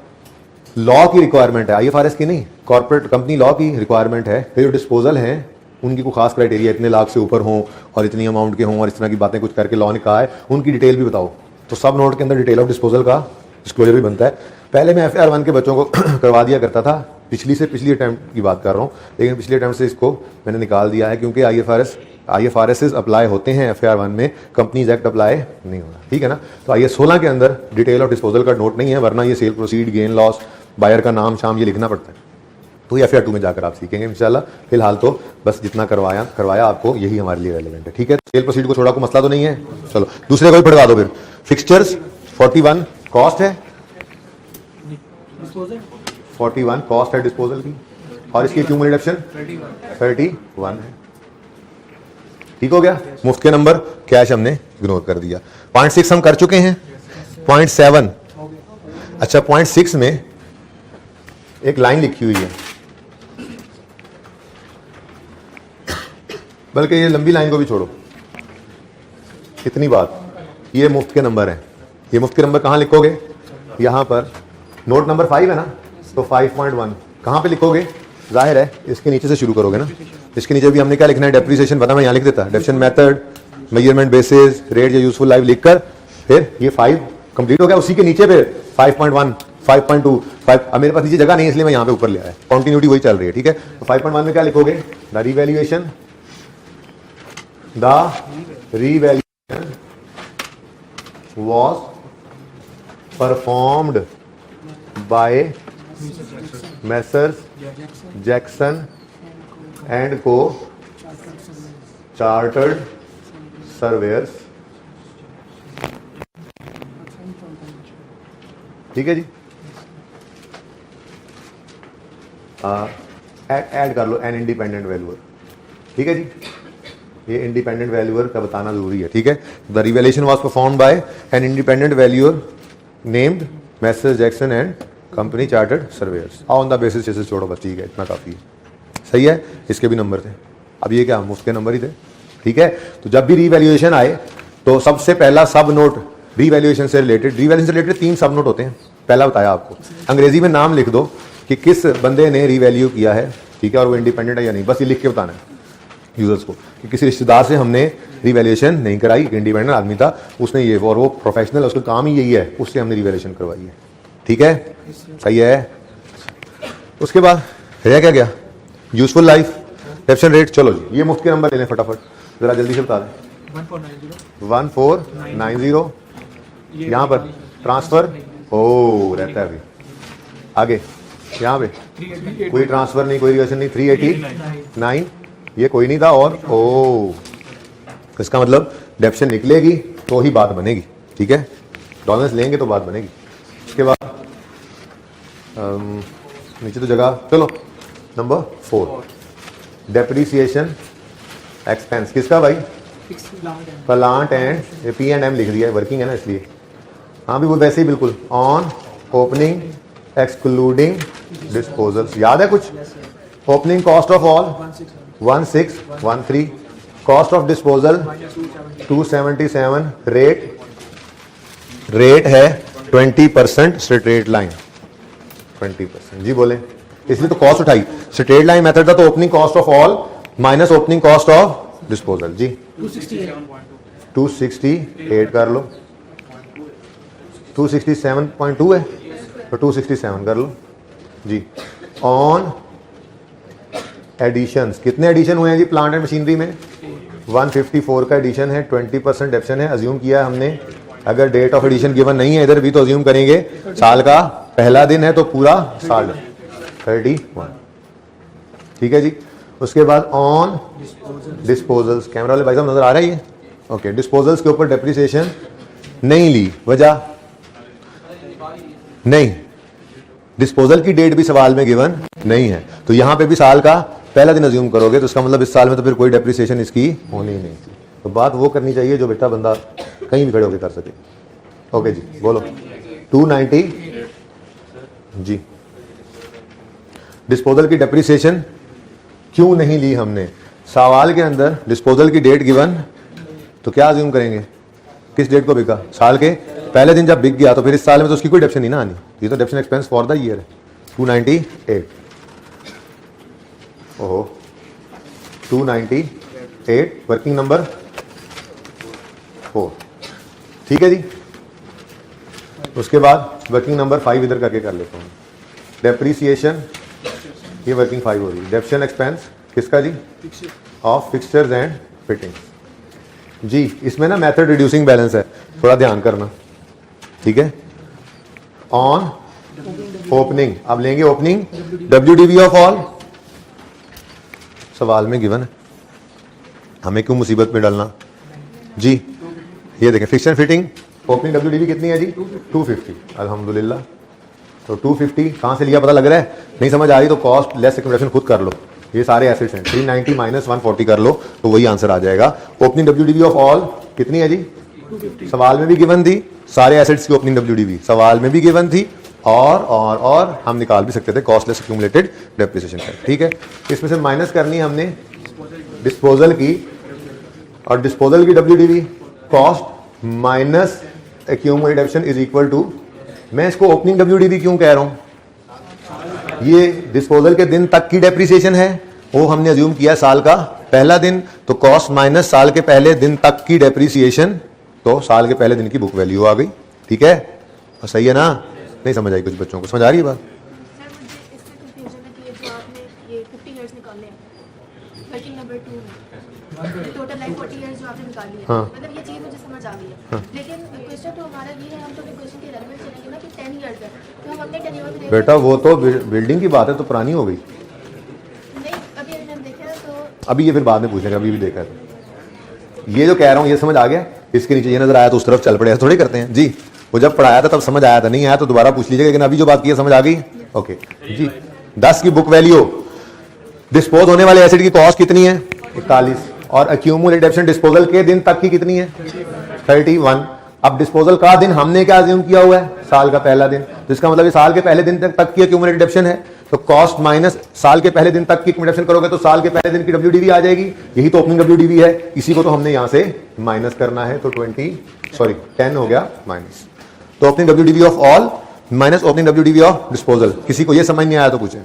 लॉ की रिक्वायरमेंट है, IFRS की नहीं, कॉर्पोरेट कंपनी लॉ की रिक्वायरमेंट है। फिर जो डिस्पोजल है उनकी कोई खास क्राइटेरिया, इतने लाख से ऊपर हों और इतनी अमाउंट के हों और इस तरह की बातें कुछ करके लॉ ने कहा है, उनकी डिटेल भी बताओ, तो सब नोट के अंदर डिटेल ऑफ डिस्पोजल का डिस्क्लोजर भी बनता है। पहले मैं FAR 1 के बच्चों को करवा दिया करता था, पिछली से पिछली अटैम्प्ट की बात कर रहा हूँ, लेकिन पिछले अटैम्प्ट से इसको मैंने निकाल दिया है, क्योंकि IFRS अप्लाई होते हैं FAR 1 में, कंपनीज एक्ट अप्लाई नहीं होगा, ठीक है ना। तो IAS 16 के अंदर डिटेल ऑफ डिस्पोजल का नोट नहीं है, वरना ये sale proceed, gain loss, buyer का नाम शाम ये लिखना पड़ता है, तो ये FAR 2 में जाकर आप सीखेंगे इंशाल्लाह। फिलहाल तो बस जितना करवाया आपको यही हमारे लिए रेलेवेंट है, ठीक है। सेल प्रोसीड को छोड़ा कोई मसला तो नहीं है, चलो दूसरे को भी पढ़वा दो फिर। फिक्सचर्स 41 कॉस्ट है, 41 कॉस्ट है डिस्पोजल की, और इसकी एक्यूमुलेटेड एक्शन 31 है, ठीक हो गया। मुफ्त के नंबर, कैश हमने इग्नोर कर दिया। 0.6 हम कर चुके हैं, 0.7, अच्छा 0.6 में एक लाइन लिखी हुई है, बल्कि ये लंबी लाइन को भी छोड़ो, इतनी बात, ये मुफ्त के नंबर हैं। ये मुफ्त के नंबर कहाँ लिखोगे, यहाँ पर नोट नंबर 5 है ना, तो 5.1 कहाँ पे लिखोगे, जाहिर है इसके नीचे से शुरू करोगे ना, इसके नीचे भी हमने क्या लिखना है, डेप्रिसिएशन, पता मैं यहाँ लिख देता, depreciation method, measurement basis, rate या यूजफुल लाइफ लिखकर फिर ये 5 कंप्लीट हो गया, उसी के नीचे फिर 5.1, 5.2, 5, अब मेरे पास नीचे जगह नहीं है इसलिए मैं यहाँ पे ऊपर ले आया, कंटिन्यूटी वही चल रही है, ठीक है। तो 5.1 में क्या लिखोगे, the revaluation was performed by Messrs Jackson and Co Chartered Surveyors, ठीक है जी। ऐड कर लो एन इंडिपेंडेंट वैल्यूअर, ठीक है जी, ये इंडिपेंडेंट वैल्यूअर का बताना जरूरी है, ठीक है। The revaluation was performed by an independent valuer named Messrs Jackson and company chartered surveyor's on the basis, जैसे छोड़ो बस, ठीक है, इतना काफी है, सही है। इसके भी नंबर थे, अब ये क्या मुफ्त के नंबर ही थे, ठीक है। तो जब भी रिवैल्यूएशन आए तो सबसे पहला सब नोट रिवैल्यूएशन से रिलेटेड 3 सब नोट होते हैं, पहला बताया आपको, अंग्रेजी में नाम लिख दो कि किस बंदे ने रिवैल्यू किया है, ठीक है, और वो इंडिपेंडेंट है या नहीं, बस ये लिख के बताना है यूजर्स को कि किसी रिश्तेदार से हमने रिवैल्यूएशन नहीं कराई, इंडिपेंडेंट आदमी था उसने ये, और वो प्रोफेशनल, उसका काम ही यही है, उससे हमने रिवैल्यूएशन करवाई है, ठीक है, सही है। उसके बाद रह क्या गया, यूजफुल लाइफ, डेप्शन रेट, चलो जी ये मुफ्त के नंबर ले लें फटाफट, जरा जल्दी से बता दें। 1490 यहाँ पर ट्रांसफर हो रहता है अभी, आगे यहाँ पे कोई ट्रांसफर नहीं, कोई रिवर्सन नहीं, 389 ये कोई नहीं था। और ओ इसका मतलब डेप्शन निकलेगी तो ही बात बनेगी, ठीक है, डॉलर्स लेंगे तो बात बनेगी। उसके बाद नीचे तो जगह, चलो नंबर 4 डेप्रीसिएशन एक्सपेंस किसका भाई? प्लांट एंड P&M लिख दिया है, वर्किंग है ना इसलिए। हाँ भी वो वैसे ही बिल्कुल ऑन ओपनिंग एक्सक्लूडिंग डिस्पोजल्स, याद है कुछ? Opening cost of all 1613, cost of disposal 277, rate है 20% स्ट्रेट लाइन 20%। जी बोले, इसलिए तो कॉस्ट उठाई, स्ट्रेट लाइन मेथड था तो opening cost of all minus opening cost of disposal. जी 268 कर लो, 267.2 है तो 267 कर लो जी। ऑन एडिशंस, कितने एडिशन हुए हैं जी प्लांट एंड मशीनरी में? 154 का एडिशन है, 20% डेप्शन है, अज्यूम किया हमने। अगर डेट ऑफ एडिशन गिवन नहीं है इधर भी तो अज्यूम करेंगे साल का पहला दिन है तो पूरा साल 31, ठीक है जी। उसके बाद ऑन डिस्पोजल्स, कैमरा वाले भाई साहब नजर आ रहा है ये? ओके, डिस्पोजल्स के ऊपर डेप्रिसिएशन नहीं ली, वजह नहीं, डिस्पोजल की डेट भी सवाल में गिवन नहीं है, तो यहां पे भी साल का पहला दिन अज्यूम करोगे तो इसका मतलब इस साल में तो फिर कोई डेप्रिसिएशन इसकी होनी ही नहीं। तो बात वो करनी चाहिए जो बेटा बंदा कहीं भी खड़े होकर कर सके। ओके जी बोलो 290 जी। डिस्पोजल की डेप्रिसिएशन क्यों नहीं ली हमने? सवाल के अंदर डिस्पोजल की डेट गिवन, तो क्या अज्यूम करेंगे? किस डेट को बिका? साल के पहले दिन जब बिक गया तो फिर इस साल में तो उसकी कोई डेप्शन नहीं ना आनी, ये तो डेप्शन एक्सपेंस फॉर द ईयर है। 298 ओहो 298 वर्किंग नंबर 4, ठीक है जी। उसके बाद वर्किंग नंबर 5 इधर करके कर लेता हूँ। डेप्रीसिएशन ये वर्किंग 5 हो रही है। डेप्शन एक्सपेंस किसका जी? ऑफ फिक्सचर्स एंड फिटिंग्स जी। इसमें ना मेथड रिड्यूसिंग बैलेंस है, थोड़ा ध्यान करना, ठीक है। ऑन ओपनिंग, अब लेंगे ओपनिंग WDV ऑफ ऑल, सवाल में गिवन है, हमें क्यों मुसीबत में डालना जी। ये देखें फिक्सचर फिटिंग ओपनिंग WDV कितनी है जी? 250, अल्हम्दुलिल्लाह। तो 250 कहाँ से लिया पता लग रहा है? नहीं समझ आ रही तो कॉस्ट लेस एक्यूमुलेशन खुद कर लो, ये सारे एसेट्स हैं, 390 माइनस 140 कर लो तो वही आंसर आ जाएगा। ओपनिंग WDV ऑफ ऑल कितनी है जी? सवाल में भी गिवन थी, सारे एसेट्स की ओपनिंग WDV सवाल में भी गिवन थी, और हम निकाल भी सकते थे कॉस्टलेस एक्यूमुलेटेड डेप्रिसिएशन का, ठीक है। इसमें से माइनस करनी है हमने डिस्पोजल की, और डिस्पोजल की WDV cost minus accumulated depreciation is equal to, मैं इसको ओपनिंग WDV क्यों कह रहा हूं? ये डिस्पोजल के दिन तक की डेप्रिसिएशन है, वो हमने अज्यूम किया साल का पहला दिन, तो कॉस्ट माइनस साल के पहले दिन तक की डेप्रिसिएशन, तो साल के पहले दिन की बुक वैल्यू आ गई, ठीक है। और सही है ना? नहीं समझ आई कुछ बच्चों को? समझ आ रही है बात? सर मुझे इससे कंफ्यूजन है कि ये जो आपने ये 50 इयर्स निकाले हैं वर्किंग नंबर 2 में, टोटल लाइक 40 इयर्स जो आपने निकाली है, हाँ। मतलब ये चीज़ मुझे समझ आ गई है, लेकिन क्वेश्चन तो हमारा ये है, हम तो क्वेश्चन के रेलेवेंट चलेंगे ना कि 10 इयर्स है, तो हम अपने टेन्योर में बेटा वो तो बिल्डिंग की बात है, तो पुरानी हो गई। नहीं, अभी हमने देखा है तो अभी ये फिर बाद में पूछ लेंगे, अभी भी देखा है। ये जो कह रहा हूँ ये समझ आ गया? इसके नीचे ये नजर आया तो उस तरफ चल पड़े, थोड़ी करते हैं जी। वो जब पढ़ाया था तब समझ आया था, नहीं आया तो दोबारा पूछ लीजिएगा, लेकिन अभी जो बात की है समझ आ गई? ओके जी। 10 की बुक वैल्यू, डिस्पोज होने वाले एसिड की कॉस्ट कितनी है? 41, और एक्यूमुलेटेड डेप्शन डिस्पोजल के दिन तक की कितनी है? 31। अब डिस्पोजल का दिन हमने क्या अज्यूम किया हुआ है? साल का पहला दिन, तो इसका मतलब साल के पहले दिन तक की एक्यूमुलेटेड डेप्शन है, तो कॉस्ट माइनस साल के पहले दिन तक की एक्यूमुलेशन करोगे तो साल के पहले दिन की WDV आ जाएगी, यही तो ओपनिंग WDV है, इसी को तो हमने यहां से माइनस करना है, तो 10 हो गया माइनस। तो opening WDV of all minus opening WDV of disposal. किसी को ये समझ नहीं आया तो पूछे।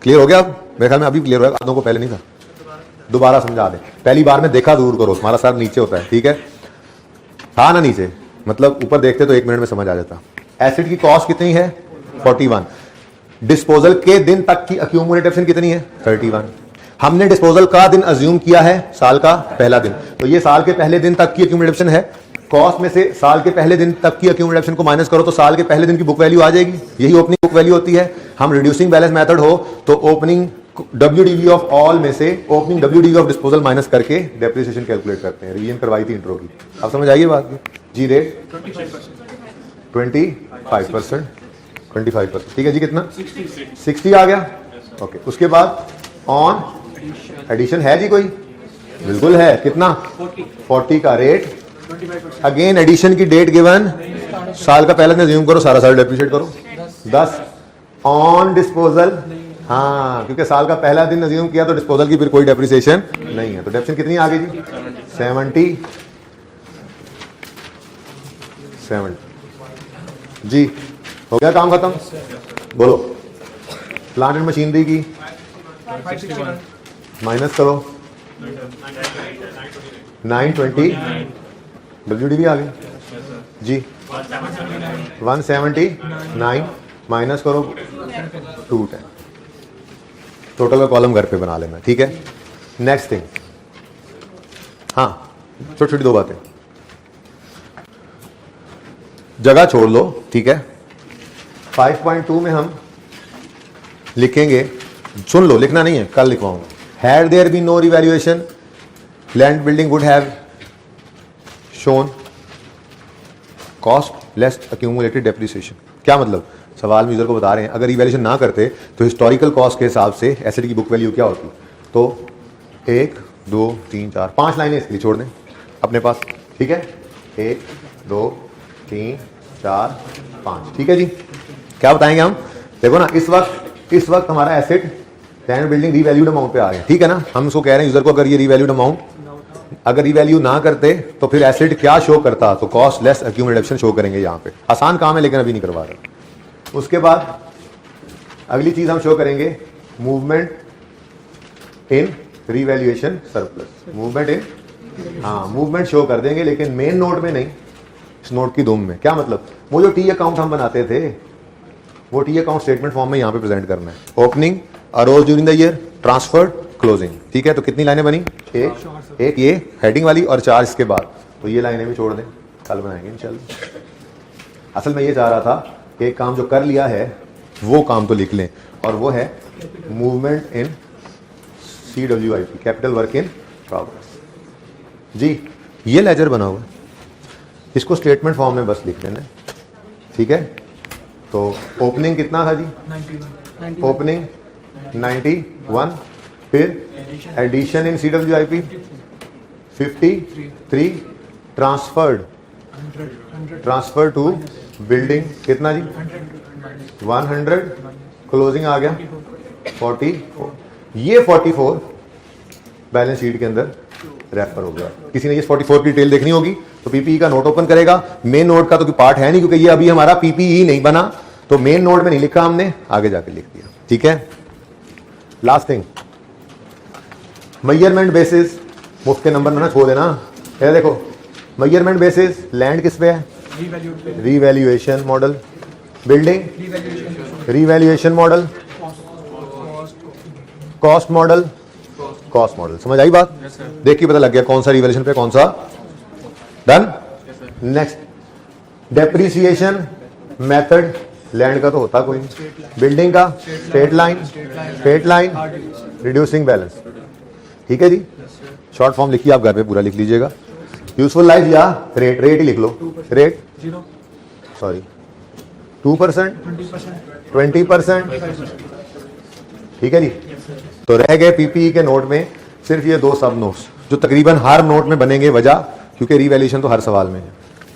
क्लियर हो गया? अब मेरे ख्याल में अभी क्लियर हो गया, आधों को पहले नहीं था, दोबारा समझा दे। पहली बार में देखा जरूर करो, हमारा सर नीचे होता है, ठीक है, था ना नीचे, मतलब ऊपर देखते तो 1 मिनट में समझ आ जाता। एसिड की कॉस्ट कितनी है? 41। डिस्पोजल के दिन तक की एक्यूमुलेटेड डेप्शन कितनी है? 31। हमने डिस्पोजल का दिन अज्यूम किया है साल का पहला दिन, तो ये साल के पहले दिन तक की एक्यूमुलेटेड डेप्शन है कॉस्ट में से साल के पहले दिन तक की अक्यूमुलेशन को माइनस करो तो साल के पहले दिन की बुक वैल्यू आ जाएगी। यही ओपनिंग बुक वैल्यू होती है। हम रिड्यूसिंग बैलेंस मेथड हो तो ओपनिंग WDV ऑफ ऑल में से opening WDV of disposal minus करके डेप्रिसिएशन कैलकुलेट करते हैं। रिवीजन करवाई थी इंट्रो की, अब समझ आइए बात की। जी रेट 25%, 25%, ठीक है जी। कितना 60 आ गया, ओके। उसके बाद ऑन एडिशन है जी कोई? बिल्कुल है। कितना 40 का रेट। अगेन एडिशन की डेट गिवन, साल का पहला दिन अज्यूम करो, सारा साल डेप्रिशिएट करो। 10 ऑन डिस्पोजल, हाँ क्योंकि साल का पहला दिन अज्यूम किया तो डिस्पोजल की फिर कोई डेप्रिसिएशन नहीं है। तो डेप्रिसिएशन कितनी आ गई जी? 70 जी। हो गया काम खत्म। बोलो प्लांट एंड मशीनरी की माइनस करो 920 WDV आ गई जी। 179 माइनस करो 210। टोटल का कॉलम घर पे बना लेना, ठीक है। नेक्स्ट थिंग, हाँ छोटी छोटी दो बातें, जगह छोड़ लो, ठीक है। 5.2 में हम लिखेंगे, सुन लो लिखना नहीं है, कल लिखवाऊंगा। Had there be no revaluation land building would have shown cost less accumulated depreciation. क्या मतलब? सवाल में यूजर को बता रहे हैं अगर रिवैल्यूएशन ना करते तो हिस्टोरिकल कॉस्ट के हिसाब से एसेट की बुक वैल्यू क्या होती। तो 1 2 3 4 5 लाइनें इसके लिए छोड़ दें अपने पास, ठीक है। 1 2 3 4 5, ठीक है जी। क्या बताएंगे हम? देखो ना, इस वक्त हमारा asset land building revalued amount पे आ गया, ठीक है ना। हम उसको कह रहे हैं यूजर को अगर ये रीवैल्यूड अमाउंट अगर रीवैल्यू ना करते तो फिर एसेट क्या शो करता, तो कॉस्ट लेस अक्यूमुलेशन शो करेंगे। यहाँ पे आसान काम है लेकिन अभी नहीं करवा रहे। उसके बाद अगली चीज हम शो करेंगे movement in revaluation surplus. Movement in, हाँ मूवमेंट शो कर देंगे लेकिन मेन नोट में नहीं, इस नोट की धूम में। क्या मतलब? वो जो टी अकाउंट हम बनाते थे वो टी अकाउंट स्टेटमेंट फॉर्म में यहाँ पे प्रेजेंट करना है। Opening, arose during the year, transferred, closing, ठीक है। तो कितनी लाइनें बनी? एक ये हेडिंग वाली और 4 इसके बाद। तो ये लाइनें भी छोड़ दें, कल बनाएंगे इंशाल्लाह। असल में ये चाह रहा था कि एक काम जो कर लिया है वो काम तो लिख लें, और वो है movement in CWIP, capital work in progress जी। ये लेजर बना हुआ है, इसको स्टेटमेंट फॉर्म में बस लिख लेना, ठीक है। तो ओपनिंग कितना था जी? 91। ओपनिंग 91, फिर addition in CWIP 53, transfer to building कितना जी? 100, क्लोजिंग आ गया 44। ये 44 बैलेंस शीट के अंदर रेफर हो गया। किसी ने ये 44 की डिटेल देखनी होगी तो PPE का नोट ओपन करेगा। मेन नोट का तो कोई पार्ट है नहीं क्योंकि ये अभी हमारा PPE नहीं बना, तो मेन नोट में नहीं लिखा हमने, आगे जाके लिख दिया, ठीक है। लास्ट थिंग, मेजरमेंट बेसिस, मुफ्त के नंबर ना छोड़ देना। ये देखो मेजरमेंट बेसिस लैंड किस पे है? Revaluation model. Building revaluation model, cost model, cost model. समझ आई बात? देखिए पता लग गया कौन सा रिवैल्यूएशन पे कौन सा। Done. Next, depreciation method land का तो होता कोई नहीं, बिल्डिंग का स्ट्रेट लाइन, रिड्यूसिंग बैलेंस, ठीक है जी। शॉर्ट फॉर्म लिखिए आप घर पे, पूरा लिख लीजिएगा। यूजफुल लाइफ या रेट ही लिख लो। रेट 2%, 20%, ठीक है जी। तो रह गए PPE के नोट में सिर्फ ये 2 सब नोट्स जो तकरीबन हर नोट में बनेंगे, वजह क्योंकि रिवैल्यूएशन तो हर सवाल में है,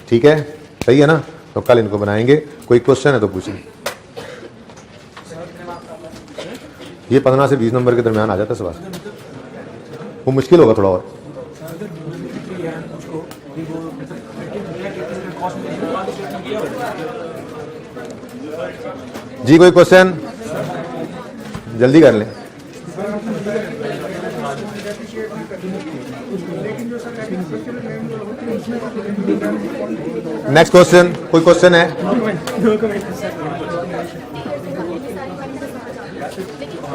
ठीक है। सही है ना? तो कल इनको बनाएंगे। कोई क्वेश्चन है तो पूछें। ये 15 से 20 नंबर के दरमियान आ जाता है सवाल, वो मुश्किल होगा थोड़ा और। जी कोई क्वेश्चन? जल्दी कर लें। नेक्स्ट क्वेश्चन, कोई क्वेश्चन है?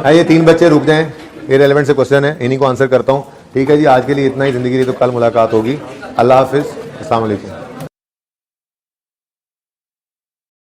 ये 3 बच्चे रुक जाएं, ये रेलेवेंट से क्वेश्चन है, इन्हीं को आंसर करता हूं, ठीक है जी। आज के लिए इतना ही, जिंदगी की तो कल मुलाकात होगी। अल्लाह हाफिज, अस्सलाम वालेकुम।